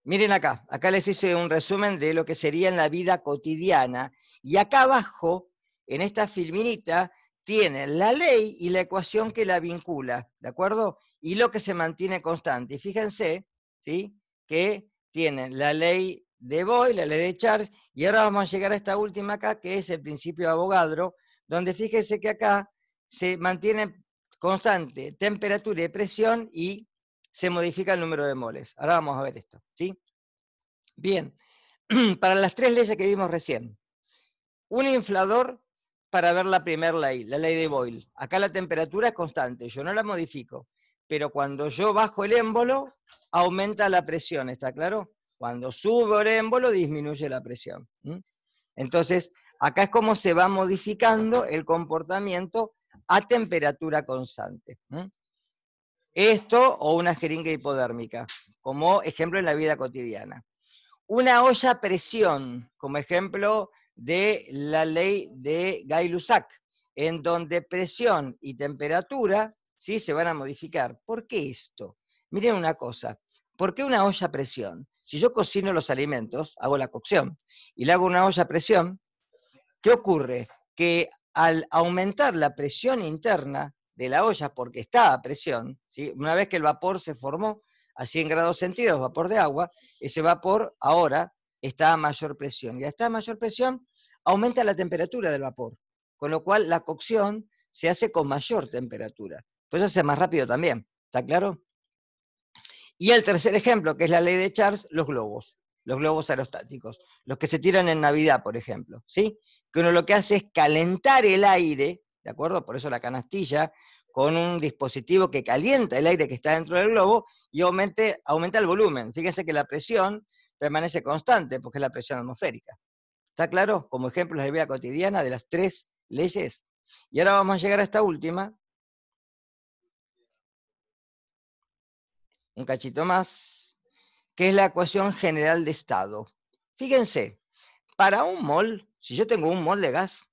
Speaker 1: Miren acá les hice un resumen de lo que sería en la vida cotidiana, y acá abajo, en esta filminita, tienen la ley y la ecuación que la vincula, ¿de acuerdo? Y lo que se mantiene constante. Y fíjense, ¿sí? Que tienen la ley de Boyle, la ley de Charles, y ahora vamos a llegar a esta última acá, que es el principio de Avogadro, donde fíjense que acá se mantiene constante temperatura y presión y se modifica el número de moles. Ahora vamos a ver esto, ¿sí? Bien, para las tres leyes que vimos recién. Un inflador para ver la primera ley, la ley de Boyle. Acá la temperatura es constante, yo no la modifico. Pero cuando yo bajo el émbolo, aumenta la presión, ¿está claro? Cuando subo el émbolo, disminuye la presión. Entonces, acá es como se va modificando el comportamiento a temperatura constante. Esto o una jeringa hipodérmica, como ejemplo en la vida cotidiana. Una olla a presión, como ejemplo de la ley de Gay-Lussac, en donde presión y temperatura, ¿sí?, se van a modificar. ¿Por qué esto? Miren una cosa, ¿por qué una olla a presión? Si yo cocino los alimentos, hago la cocción, y le hago una olla a presión, ¿qué ocurre? Que al aumentar la presión interna de la olla, porque está a presión, ¿sí?, una vez que el vapor se formó a 100 grados centígrados, vapor de agua, ese vapor ahora está a mayor presión. Y a esta mayor presión aumenta la temperatura del vapor, con lo cual la cocción se hace con mayor temperatura. Pues se hace más rápido también, ¿está claro? Y el tercer ejemplo, que es la ley de Charles, los globos aerostáticos, los que se tiran en Navidad, por ejemplo, ¿sí? Que uno lo que hace es calentar el aire, ¿de acuerdo? Por eso la canastilla, con un dispositivo que calienta el aire que está dentro del globo y aumenta el volumen. Fíjense que la presión permanece constante, porque es la presión atmosférica. ¿Está claro? Como ejemplos de la vida cotidiana de las tres leyes. Y ahora vamos a llegar a esta última. Un cachito más, que es la ecuación general de estado. Fíjense, para un mol, si yo tengo un mol de gas,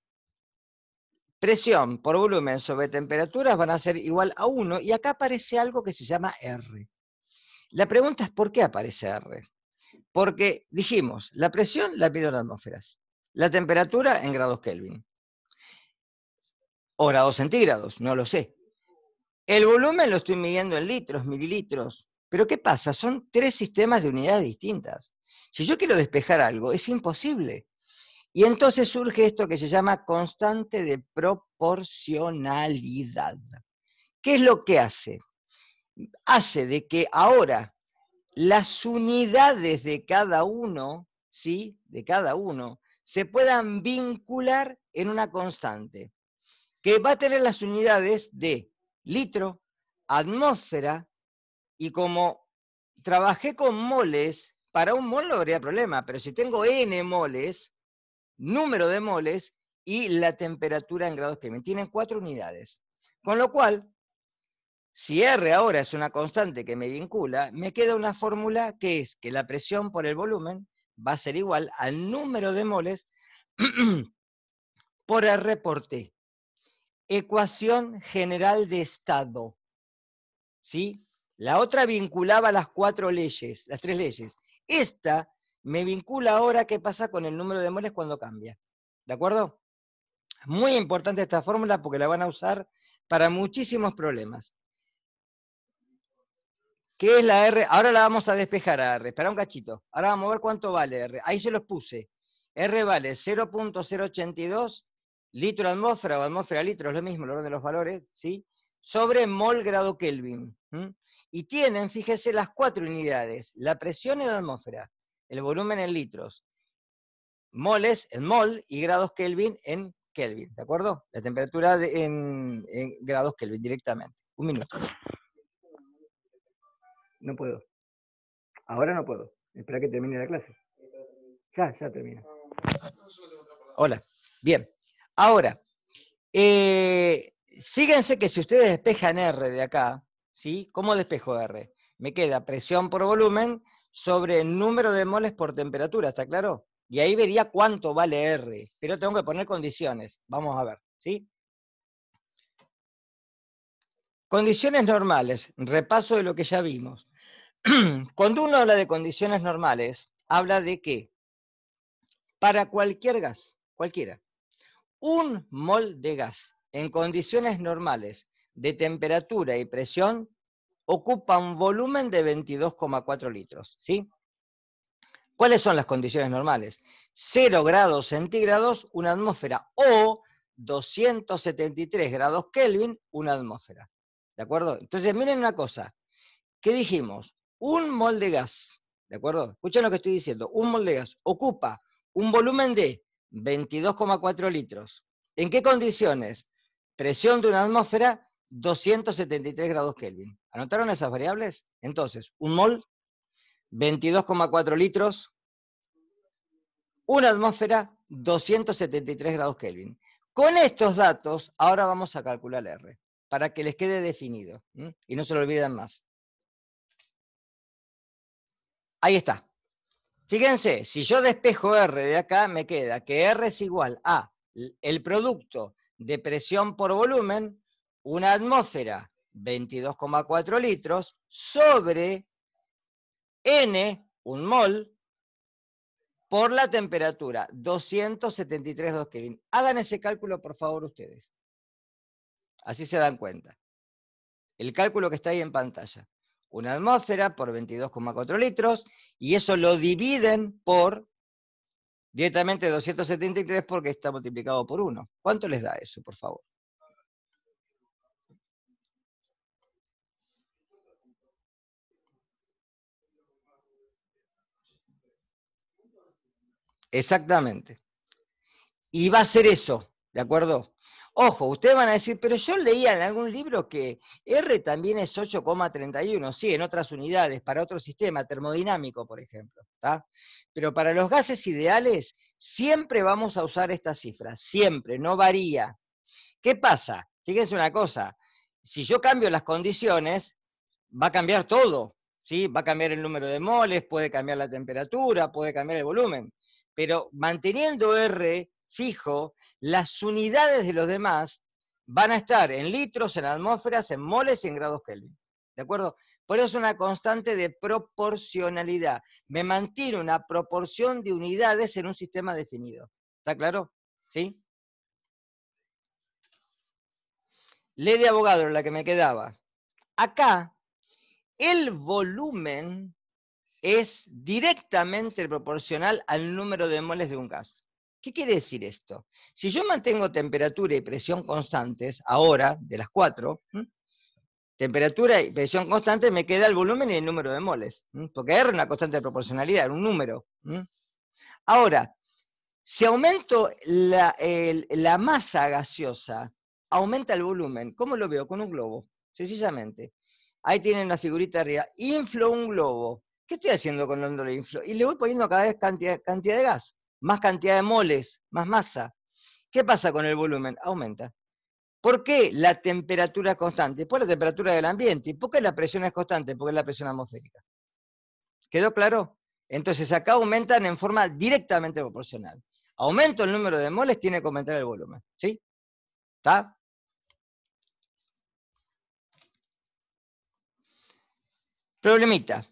Speaker 1: presión por volumen sobre temperaturas van a ser igual a 1, y acá aparece algo que se llama R. La pregunta es, ¿por qué aparece R? Porque dijimos, la presión la mido en atmósferas, la temperatura en grados Kelvin, o grados centígrados, no lo sé. El volumen lo estoy midiendo en litros, mililitros. Pero ¿qué pasa? Son tres sistemas de unidades distintas. Si yo quiero despejar algo, es imposible. Y entonces surge esto que se llama constante de proporcionalidad. ¿Qué es lo que hace? hace de que ahora las unidades de cada uno, ¿sí? De cada uno, se puedan vincular en una constante, que va a tener las unidades de litro, atmósfera, y como trabajé con moles, para un mol no habría problema, pero si tengo n moles, número de moles, y la temperatura en grados Kelvin, tienen 4 unidades. Con lo cual, si R ahora es una constante que me vincula, me queda una fórmula que es que la presión por el volumen va a ser igual al número de moles por R por T. Ecuación general de estado. ¿Sí? La otra vinculaba las 4 leyes, las 3 leyes. Esta me vincula ahora qué pasa con el número de moles cuando cambia. ¿De acuerdo? Muy importante esta fórmula porque la van a usar para muchísimos problemas. ¿Qué es la R? Ahora la vamos a despejar a R. Espera un cachito. Ahora vamos a ver cuánto vale R. Ahí se los puse. R vale 0.082 litro atmósfera o atmósfera litro, es lo mismo, el orden de los valores, ¿sí? Sobre mol grado Kelvin. Y tienen, fíjese, las 4 unidades. La presión en la atmósfera, el volumen en litros, moles en mol y grados Kelvin en Kelvin, ¿de acuerdo? La temperatura en grados Kelvin directamente. Un minuto. No puedo. Ahora no puedo. Espera que termine la clase. Ya termina. Hola. Bien. Ahora, fíjense que si ustedes despejan R de acá, ¿sí? ¿Cómo despejo R? Me queda presión por volumen sobre el número de moles por temperatura, ¿está claro? Y ahí vería cuánto vale R, pero tengo que poner condiciones. Vamos a ver, ¿sí? Condiciones normales, repaso de lo que ya vimos. Cuando uno habla de condiciones normales, habla de que para cualquier gas, cualquiera, un mol de gas en condiciones normales de temperatura y presión ocupa un volumen de 22,4 litros, ¿sí? ¿Cuáles son las condiciones normales? 0 grados centígrados, una atmósfera, o 273 grados Kelvin, una atmósfera. ¿De acuerdo? Entonces, miren una cosa. ¿Qué dijimos? Un mol de gas, ¿de acuerdo? Escuchen lo que estoy diciendo. Un mol de gas ocupa un volumen de 22,4 litros. ¿En qué condiciones? Presión de una atmósfera, 273 grados Kelvin. ¿Anotaron esas variables? Entonces, un mol, 22,4 litros, una atmósfera, 273 grados Kelvin. Con estos datos, ahora vamos a calcular R, para que les quede definido, y no se lo olviden más. Ahí está. Fíjense, si yo despejo R de acá, me queda que R es igual a el producto de presión por volumen, una atmósfera, 22,4 litros, sobre N, un mol, por la temperatura, 273 grados Kelvin. Hagan ese cálculo, por favor, ustedes. Así se dan cuenta. El cálculo que está ahí en pantalla. Una atmósfera por 22,4 litros, y eso lo dividen por directamente 273 porque está multiplicado por 1. ¿Cuánto les da eso, por favor? Exactamente. Y va a ser eso, ¿de acuerdo? Ojo, ustedes van a decir, pero yo leía en algún libro que R también es 8,31, sí, en otras unidades, para otro sistema termodinámico, por ejemplo, ¿está? Pero para los gases ideales, siempre vamos a usar esta cifra, siempre, no varía. ¿Qué pasa? Fíjense una cosa, si yo cambio las condiciones, va a cambiar todo, ¿sí? Va a cambiar el número de moles, puede cambiar la temperatura, puede cambiar el volumen, pero manteniendo R fijo, las unidades de los demás van a estar en litros, en atmósferas, en moles y en grados Kelvin, ¿de acuerdo? Por eso es una constante de proporcionalidad, me mantiene una proporción de unidades en un sistema definido, ¿está claro? ¿Sí? Ley de Avogadro, la que me quedaba. Acá, el volumen es directamente proporcional al número de moles de un gas. ¿Qué quiere decir esto? Si yo mantengo temperatura y presión constantes, ahora, de las 4, temperatura y presión constante, me queda el volumen y el número de moles. Porque R es una constante de proporcionalidad, un número. Ahora, si aumento la masa gaseosa, aumenta el volumen. ¿Cómo lo veo? Con un globo, sencillamente. Ahí tienen la figurita arriba. Inflo un globo. ¿Qué estoy haciendo con el inflo? Y le voy poniendo cada vez cantidad de gas, más cantidad de moles, más masa. ¿Qué pasa con el volumen? Aumenta. ¿Por qué la temperatura es constante? Por la temperatura del ambiente. ¿Y por qué la presión es constante? Porque es la presión atmosférica. ¿Quedó claro? Entonces acá aumentan en forma directamente proporcional. Aumento el número de moles, tiene que aumentar el volumen. ¿Sí? ¿Está? Problemita.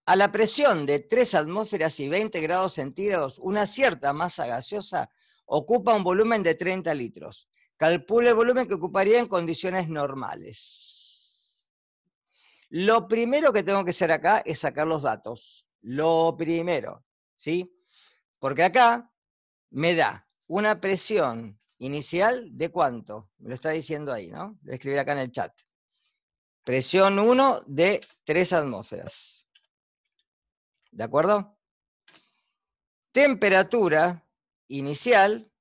Speaker 1: A la presión de 3 atmósferas y 20 grados centígrados, una cierta masa gaseosa ocupa un volumen de 30 litros. Calcule el volumen que ocuparía en condiciones normales. Lo primero que tengo que hacer acá es sacar los datos. Lo primero, ¿sí? Porque acá me da una presión inicial de ¿cuánto? Me lo está diciendo ahí, ¿no? Lo voy a escribir acá en el chat. Presión 1 de 3 atmósferas. ¿De acuerdo? Temperatura inicial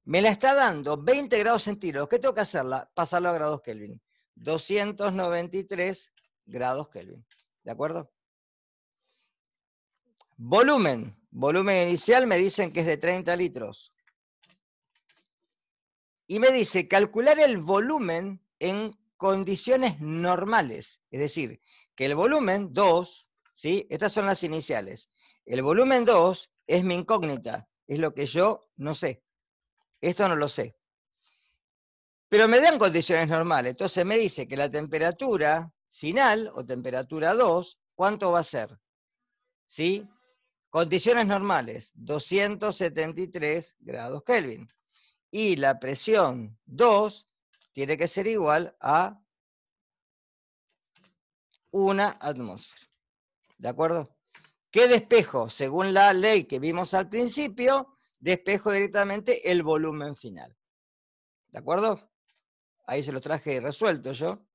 Speaker 1: me la está dando 20 grados centígrados. ¿Qué tengo que hacerla? Pasarlo a grados Kelvin. 293 grados Kelvin. ¿De acuerdo? Volumen. Volumen inicial me dicen que es de 30 litros. Y me dice calcular el volumen en condiciones normales. Es decir, que el volumen 2, ¿sí? Estas son las iniciales. El volumen 2 es mi incógnita. Es lo que yo no sé. Esto no lo sé. Pero me dan condiciones normales. Entonces me dice que la temperatura final, o temperatura 2, ¿cuánto va a ser? ¿Sí? Condiciones normales, 273 grados Kelvin. Y la presión 2 tiene que ser igual a 1 atmósfera. ¿De acuerdo? ¿Qué despejo? Según la ley que vimos al principio, despejo directamente el volumen final. ¿De acuerdo? Ahí se lo traje resuelto yo.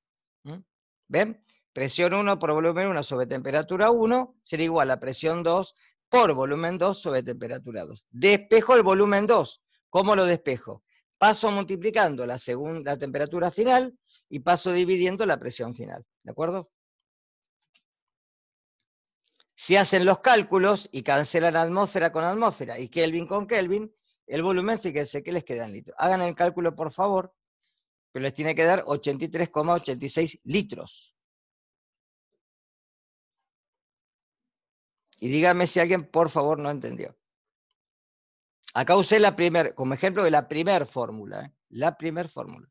Speaker 1: ¿Ven? Presión 1 por volumen 1 sobre temperatura 1 será igual a presión 2 por volumen 2 sobre temperatura 2. Despejo el volumen 2. ¿Cómo lo despejo? Paso multiplicando la temperatura final y paso dividiendo la presión final. ¿De acuerdo? Si hacen los cálculos y cancelan atmósfera con atmósfera y Kelvin con Kelvin, el volumen, fíjense que les queda en litros. Hagan el cálculo, por favor, pero les tiene que dar 83,86 litros. Y dígame si alguien, por favor, no entendió. Acá usé como ejemplo de la primera fórmula. La primera fórmula.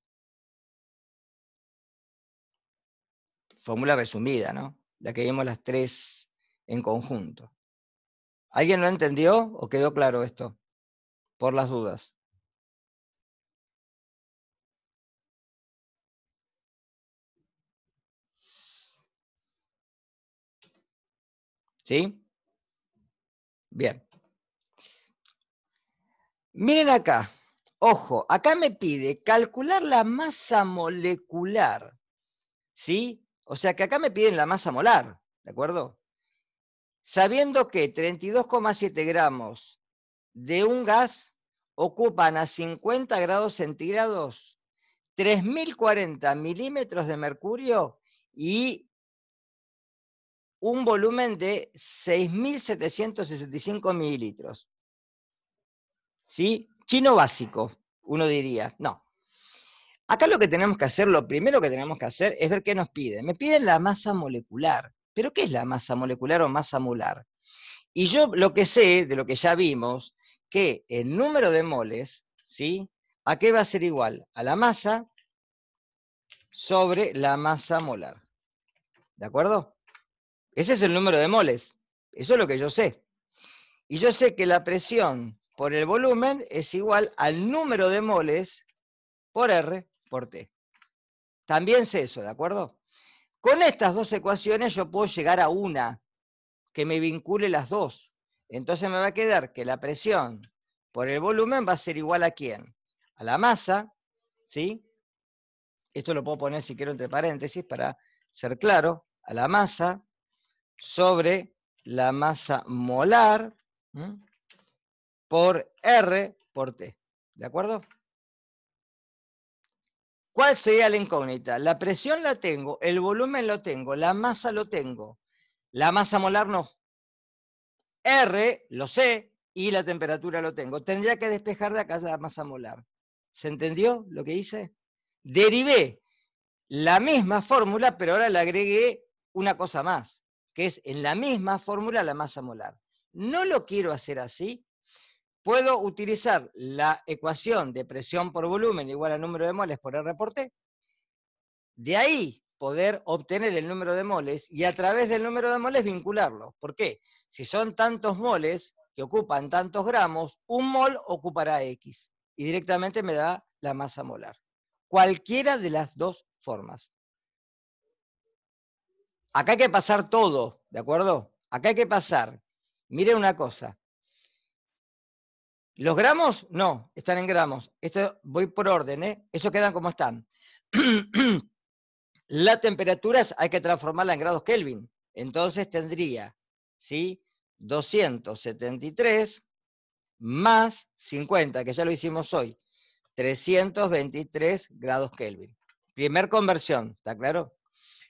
Speaker 1: Fórmula resumida, ¿no? La que vimos las tres en conjunto. ¿Alguien no entendió o quedó claro esto? Por las dudas. ¿Sí? Bien. Miren acá. Ojo, acá me pide calcular la masa molecular. ¿Sí? O sea que acá me piden la masa molar. ¿De acuerdo? Sabiendo que 32,7 gramos de un gas ocupan a 50 grados centígrados 3.040 milímetros de mercurio y un volumen de 6.765 mililitros. ¿Sí? Chino básico, uno diría. No. Acá lo que tenemos que hacer, lo primero que tenemos que hacer es ver qué nos piden. Me piden la masa molecular. ¿Pero qué es la masa molecular o masa molar? Y yo lo que sé, de lo que ya vimos, que el número de moles, ¿sí? ¿A qué va a ser igual? A la masa sobre la masa molar. ¿De acuerdo? Ese es el número de moles. Eso es lo que yo sé. Y yo sé que la presión por el volumen es igual al número de moles por R por T. También sé eso, ¿de acuerdo? Con estas dos ecuaciones yo puedo llegar a una que me vincule las dos. Entonces me va a quedar que la presión por el volumen va a ser igual a ¿quién? A la masa, ¿sí? Esto lo puedo poner si quiero entre paréntesis para ser claro, a la masa sobre la masa molar por R por T. ¿De acuerdo? ¿Cuál sería la incógnita? La presión la tengo, el volumen lo tengo, la masa lo tengo. La masa molar no. R lo sé y la temperatura lo tengo. Tendría que despejar de acá la masa molar. ¿Se entendió lo que hice? Derivé la misma fórmula, pero ahora le agregué una cosa más, que es en la misma fórmula la masa molar. No lo quiero hacer así. Puedo utilizar la ecuación de presión por volumen igual al número de moles por R por T. De ahí poder obtener el número de moles y a través del número de moles vincularlo. ¿Por qué? Si son tantos moles que ocupan tantos gramos, un mol ocupará X y directamente me da la masa molar. Cualquiera de las dos formas. Acá hay que pasar todo, ¿de acuerdo? Acá hay que pasar. Miren una cosa. Los gramos, no, están en gramos. Esto voy por orden, ¿eh? Eso quedan como están. La temperatura hay que transformarla en grados Kelvin. Entonces tendría, ¿sí? 273 más 50, que ya lo hicimos hoy. 323 grados Kelvin. Primer conversión, ¿está claro?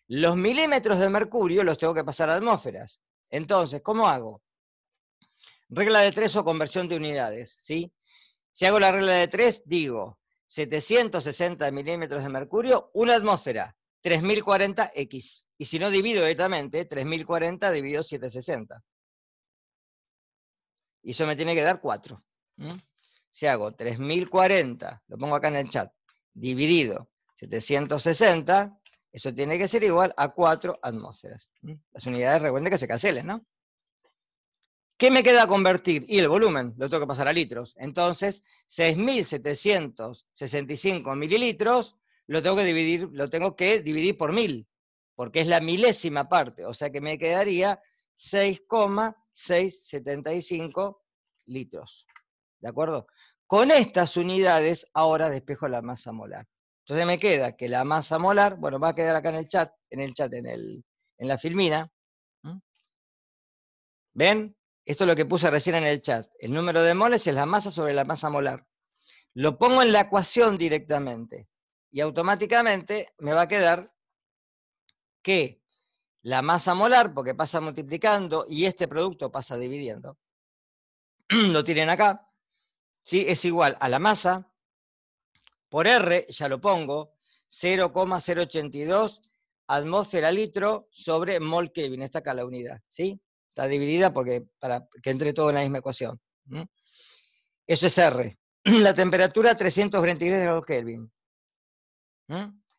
Speaker 1: Los milímetros de mercurio los tengo que pasar a atmósferas. Entonces, ¿cómo hago? Regla de 3 o conversión de unidades, ¿sí? Si hago la regla de 3, digo 760 milímetros de mercurio, una atmósfera, 3040 X. Y si no divido directamente, 3040 dividido 760. Y eso me tiene que dar 4. Si hago 3040, lo pongo acá en el chat, dividido 760, eso tiene que ser igual a 4 atmósferas. Las unidades recuerden que se cancelen, ¿no? ¿Qué me queda a convertir? Y el volumen, lo tengo que pasar a litros. Entonces, 6.765 mililitros, lo tengo que dividir por 1000, porque es la milésima parte. O sea que me quedaría 6,675 litros. ¿De acuerdo? Con estas unidades, ahora despejo la masa molar. Entonces me queda que la masa molar, bueno, va a quedar acá en la filmina. ¿Ven? Esto es lo que puse recién en el chat. El número de moles es la masa sobre la masa molar. Lo pongo en la ecuación directamente. Y automáticamente me va a quedar que la masa molar, porque pasa multiplicando, y este producto pasa dividiendo, lo tienen acá, ¿sí? Es igual a la masa por R, ya lo pongo, 0,082 atmósfera litro sobre mol Kelvin. Está acá la unidad, ¿sí? Está dividida para que entre todo en la misma ecuación. Eso es R. La temperatura, 323 grados Kelvin.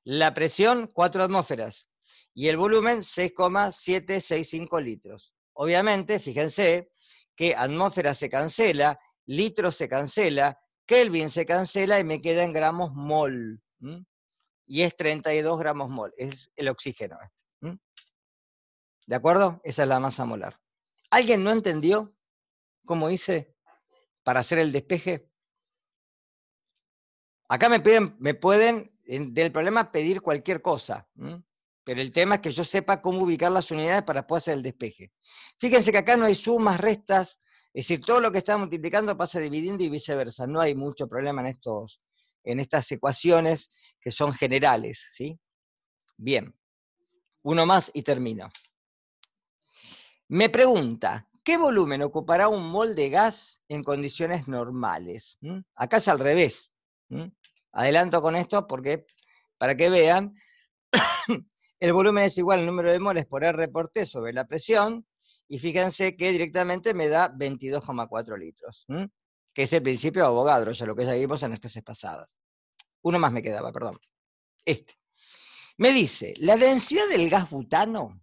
Speaker 1: La presión, 4 atmósferas. Y el volumen, 6,765 litros. Obviamente, fíjense que atmósfera se cancela, litros se cancela, Kelvin se cancela y me queda en gramos mol. Y es 32 gramos mol. Es el oxígeno. ¿De acuerdo? Esa es la masa molar. ¿Alguien no entendió cómo hice para hacer el despeje? Acá me pueden del problema pedir cualquier cosa, pero el tema es que yo sepa cómo ubicar las unidades para poder hacer el despeje. Fíjense que acá no hay sumas, restas, es decir, todo lo que está multiplicando pasa dividiendo y viceversa. No hay mucho problema en estas ecuaciones que son generales, ¿sí? Bien, uno más y termino. Me pregunta, ¿qué volumen ocupará un mol de gas en condiciones normales? Acá es al revés. Adelanto con esto porque, para que vean, el volumen es igual al número de moles por R por T sobre la presión, y fíjense que directamente me da 22,4 litros, que es el principio de Avogadro, ya lo que ya vimos en las clases pasadas. Uno más me quedaba, perdón. Me dice, la densidad del gas butano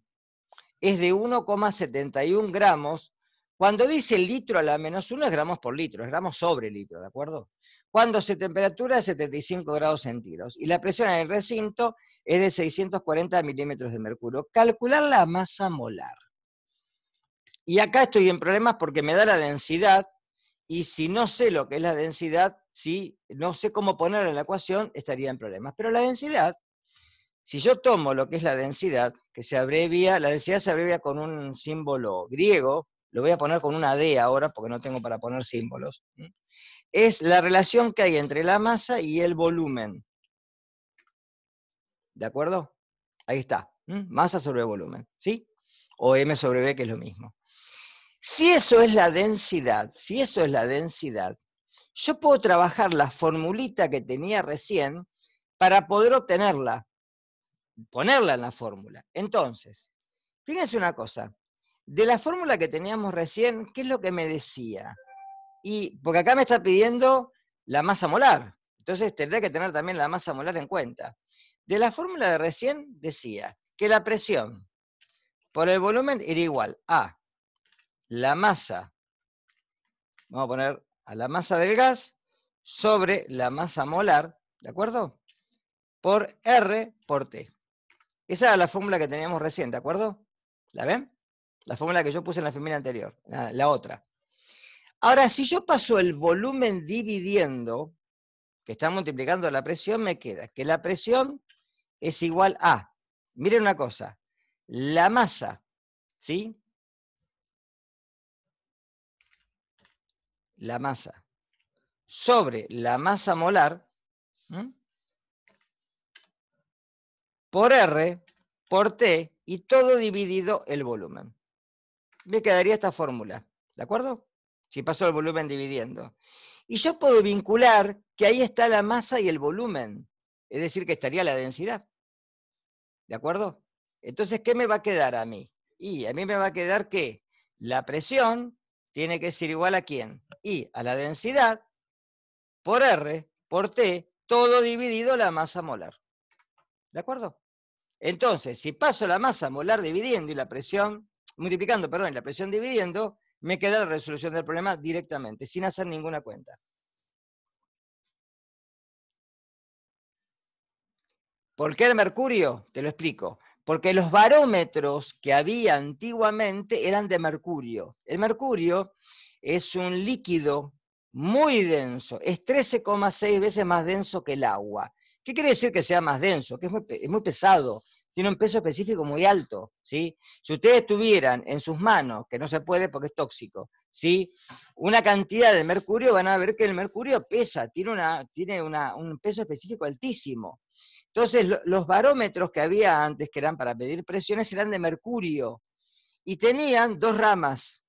Speaker 1: es de 1,71 gramos. Cuando dice litro a la menos 1 es gramos por litro, es gramos sobre litro, ¿de acuerdo? Cuando se temperatura es 75 grados centígrados y la presión en el recinto es de 640 milímetros de mercurio. Calcular la masa molar. Y acá estoy en problemas porque me da la densidad, y si no sé lo que es la densidad, si no sé cómo ponerla en la ecuación, estaría en problemas. Pero la densidad, Si yo tomo lo que es la densidad, que se abrevia, la densidad se abrevia con un símbolo griego, lo voy a poner con una D ahora, porque no tengo para poner símbolos, es la relación que hay entre la masa y el volumen. ¿De acuerdo? Ahí está, masa sobre volumen, ¿sí? O M sobre B, que es lo mismo. Si eso es la densidad, yo puedo trabajar la formulita que tenía recién para poder obtenerla, ponerla en la fórmula. Entonces, fíjense una cosa, de la fórmula que teníamos recién, ¿qué es lo que me decía? Porque acá me está pidiendo la masa molar, entonces tendré que tener también la masa molar en cuenta. De la fórmula de recién decía que la presión por el volumen era igual a la masa, vamos a poner a la masa del gas, sobre la masa molar, ¿de acuerdo? Por R por T. Esa era la fórmula que teníamos recién, ¿de acuerdo? ¿La ven? La fórmula que yo puse en la fórmula anterior, la otra. Ahora, si yo paso el volumen dividiendo, que está multiplicando la presión, me queda que la presión es igual a, miren una cosa, la masa, ¿sí? La masa sobre la masa molar, por R, por T, y todo dividido el volumen. Me quedaría esta fórmula, ¿de acuerdo? Si paso el volumen dividiendo. Y yo puedo vincular que ahí está la masa y el volumen, es decir, que estaría la densidad. ¿De acuerdo? Entonces, ¿qué me va a quedar a mí? Y a mí me va a quedar que la presión tiene que ser igual a ¿quién? Y a la densidad por R, por T, todo dividido la masa molar. ¿De acuerdo? Entonces, si paso la masa molar dividiendo y la presión, multiplicando, perdón, y la presión dividiendo, me queda la resolución del problema directamente, sin hacer ninguna cuenta. ¿Por qué el mercurio? Te lo explico. Porque los barómetros que había antiguamente eran de mercurio. El mercurio es un líquido muy denso, es 13,6 veces más denso que el agua. ¿Qué quiere decir que sea más denso? Que es muy pesado, tiene un peso específico muy alto, ¿sí? Si ustedes tuvieran en sus manos, que no se puede porque es tóxico, ¿sí? Una cantidad de mercurio, van a ver que el mercurio pesa, tiene un peso específico altísimo. Entonces, los barómetros que había antes, que eran para medir presiones, eran de mercurio, y tenían dos ramas.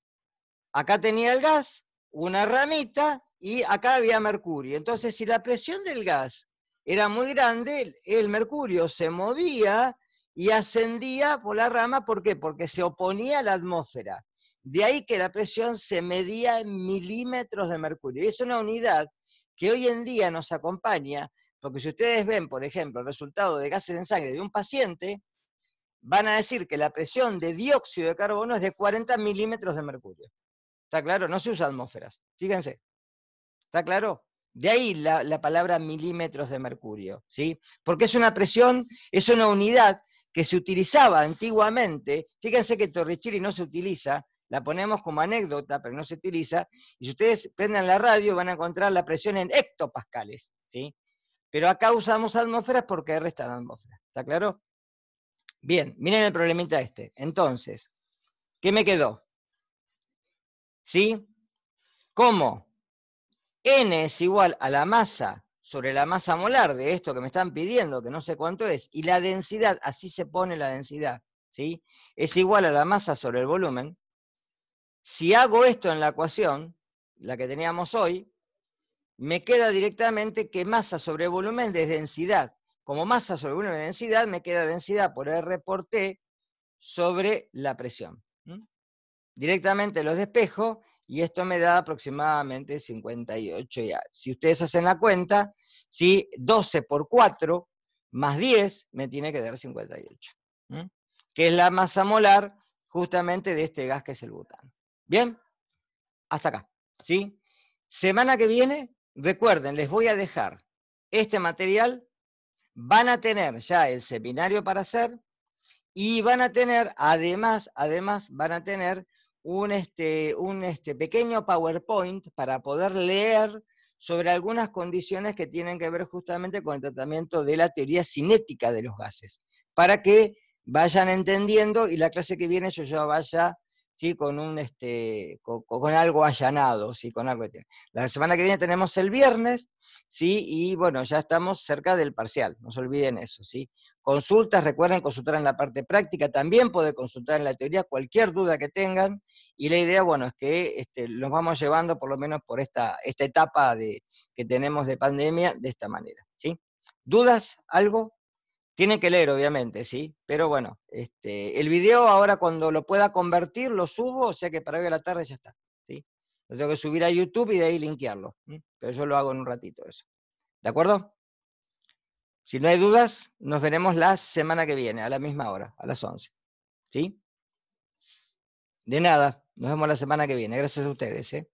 Speaker 1: Acá tenía el gas, una ramita, y acá había mercurio. Entonces, si la presión del gas era muy grande, el mercurio se movía y ascendía por la rama. ¿Por qué? Porque se oponía a la atmósfera. De ahí que la presión se medía en milímetros de mercurio. Y es una unidad que hoy en día nos acompaña, porque si ustedes ven, por ejemplo, el resultado de gases en sangre de un paciente, van a decir que la presión de dióxido de carbono es de 40 milímetros de mercurio. ¿Está claro? No se usa atmósferas. Fíjense. ¿Está claro? De ahí la palabra milímetros de mercurio, ¿sí? Porque es una presión, es una unidad que se utilizaba antiguamente. Fíjense que Torricelli no se utiliza, la ponemos como anécdota, pero no se utiliza. Y si ustedes prenden la radio, van a encontrar la presión en hectopascales, ¿sí? Pero acá usamos atmósferas porque R está en atmósfera. ¿Está claro? Bien, miren el problemita este. Entonces, ¿qué me quedó? ¿Sí? ¿Cómo? N es igual a la masa sobre la masa molar de esto que me están pidiendo, que no sé cuánto es, y la densidad, así se pone la densidad, ¿sí? Es igual a la masa sobre el volumen. Si hago esto en la ecuación, la que teníamos hoy, me queda directamente que masa sobre volumen es densidad. Como masa sobre volumen es densidad, me queda densidad por R por T sobre la presión. Directamente los despejo, y esto me da aproximadamente 58 ya. Si ustedes hacen la cuenta, ¿sí? 12 por 4 más 10 me tiene que dar 58. Que es la masa molar justamente de este gas que es el butano. ¿Bien? Hasta acá. ¿Sí? Semana que viene, recuerden, les voy a dejar este material. Van a tener ya el seminario para hacer, y van a tener, además van a tener un pequeño PowerPoint para poder leer sobre algunas condiciones que tienen que ver justamente con el tratamiento de la teoría cinética de los gases, para que vayan entendiendo y la clase que viene yo ya vaya, ¿sí?, con con algo allanado, ¿sí?, con algo que tiene. La semana que viene tenemos el viernes, ¿sí?, y bueno, ya estamos cerca del parcial, no se olviden eso, ¿sí? Consultas, recuerden consultar en la parte práctica, también pueden consultar en la teoría cualquier duda que tengan, y la idea, bueno, es que los vamos llevando por lo menos por esta etapa que tenemos de pandemia de esta manera, ¿sí? ¿Dudas? ¿Algo? Tienen que leer, obviamente, ¿sí? Pero bueno, el video ahora cuando lo pueda convertir, lo subo, o sea que para hoy a la tarde ya está, ¿sí? Lo tengo que subir a YouTube y de ahí linkearlo, ¿sí? Pero yo lo hago en un ratito eso. ¿De acuerdo? Si no hay dudas, nos veremos la semana que viene, a la misma hora, a las 11. ¿Sí? De nada, nos vemos la semana que viene. Gracias a ustedes, ¿eh?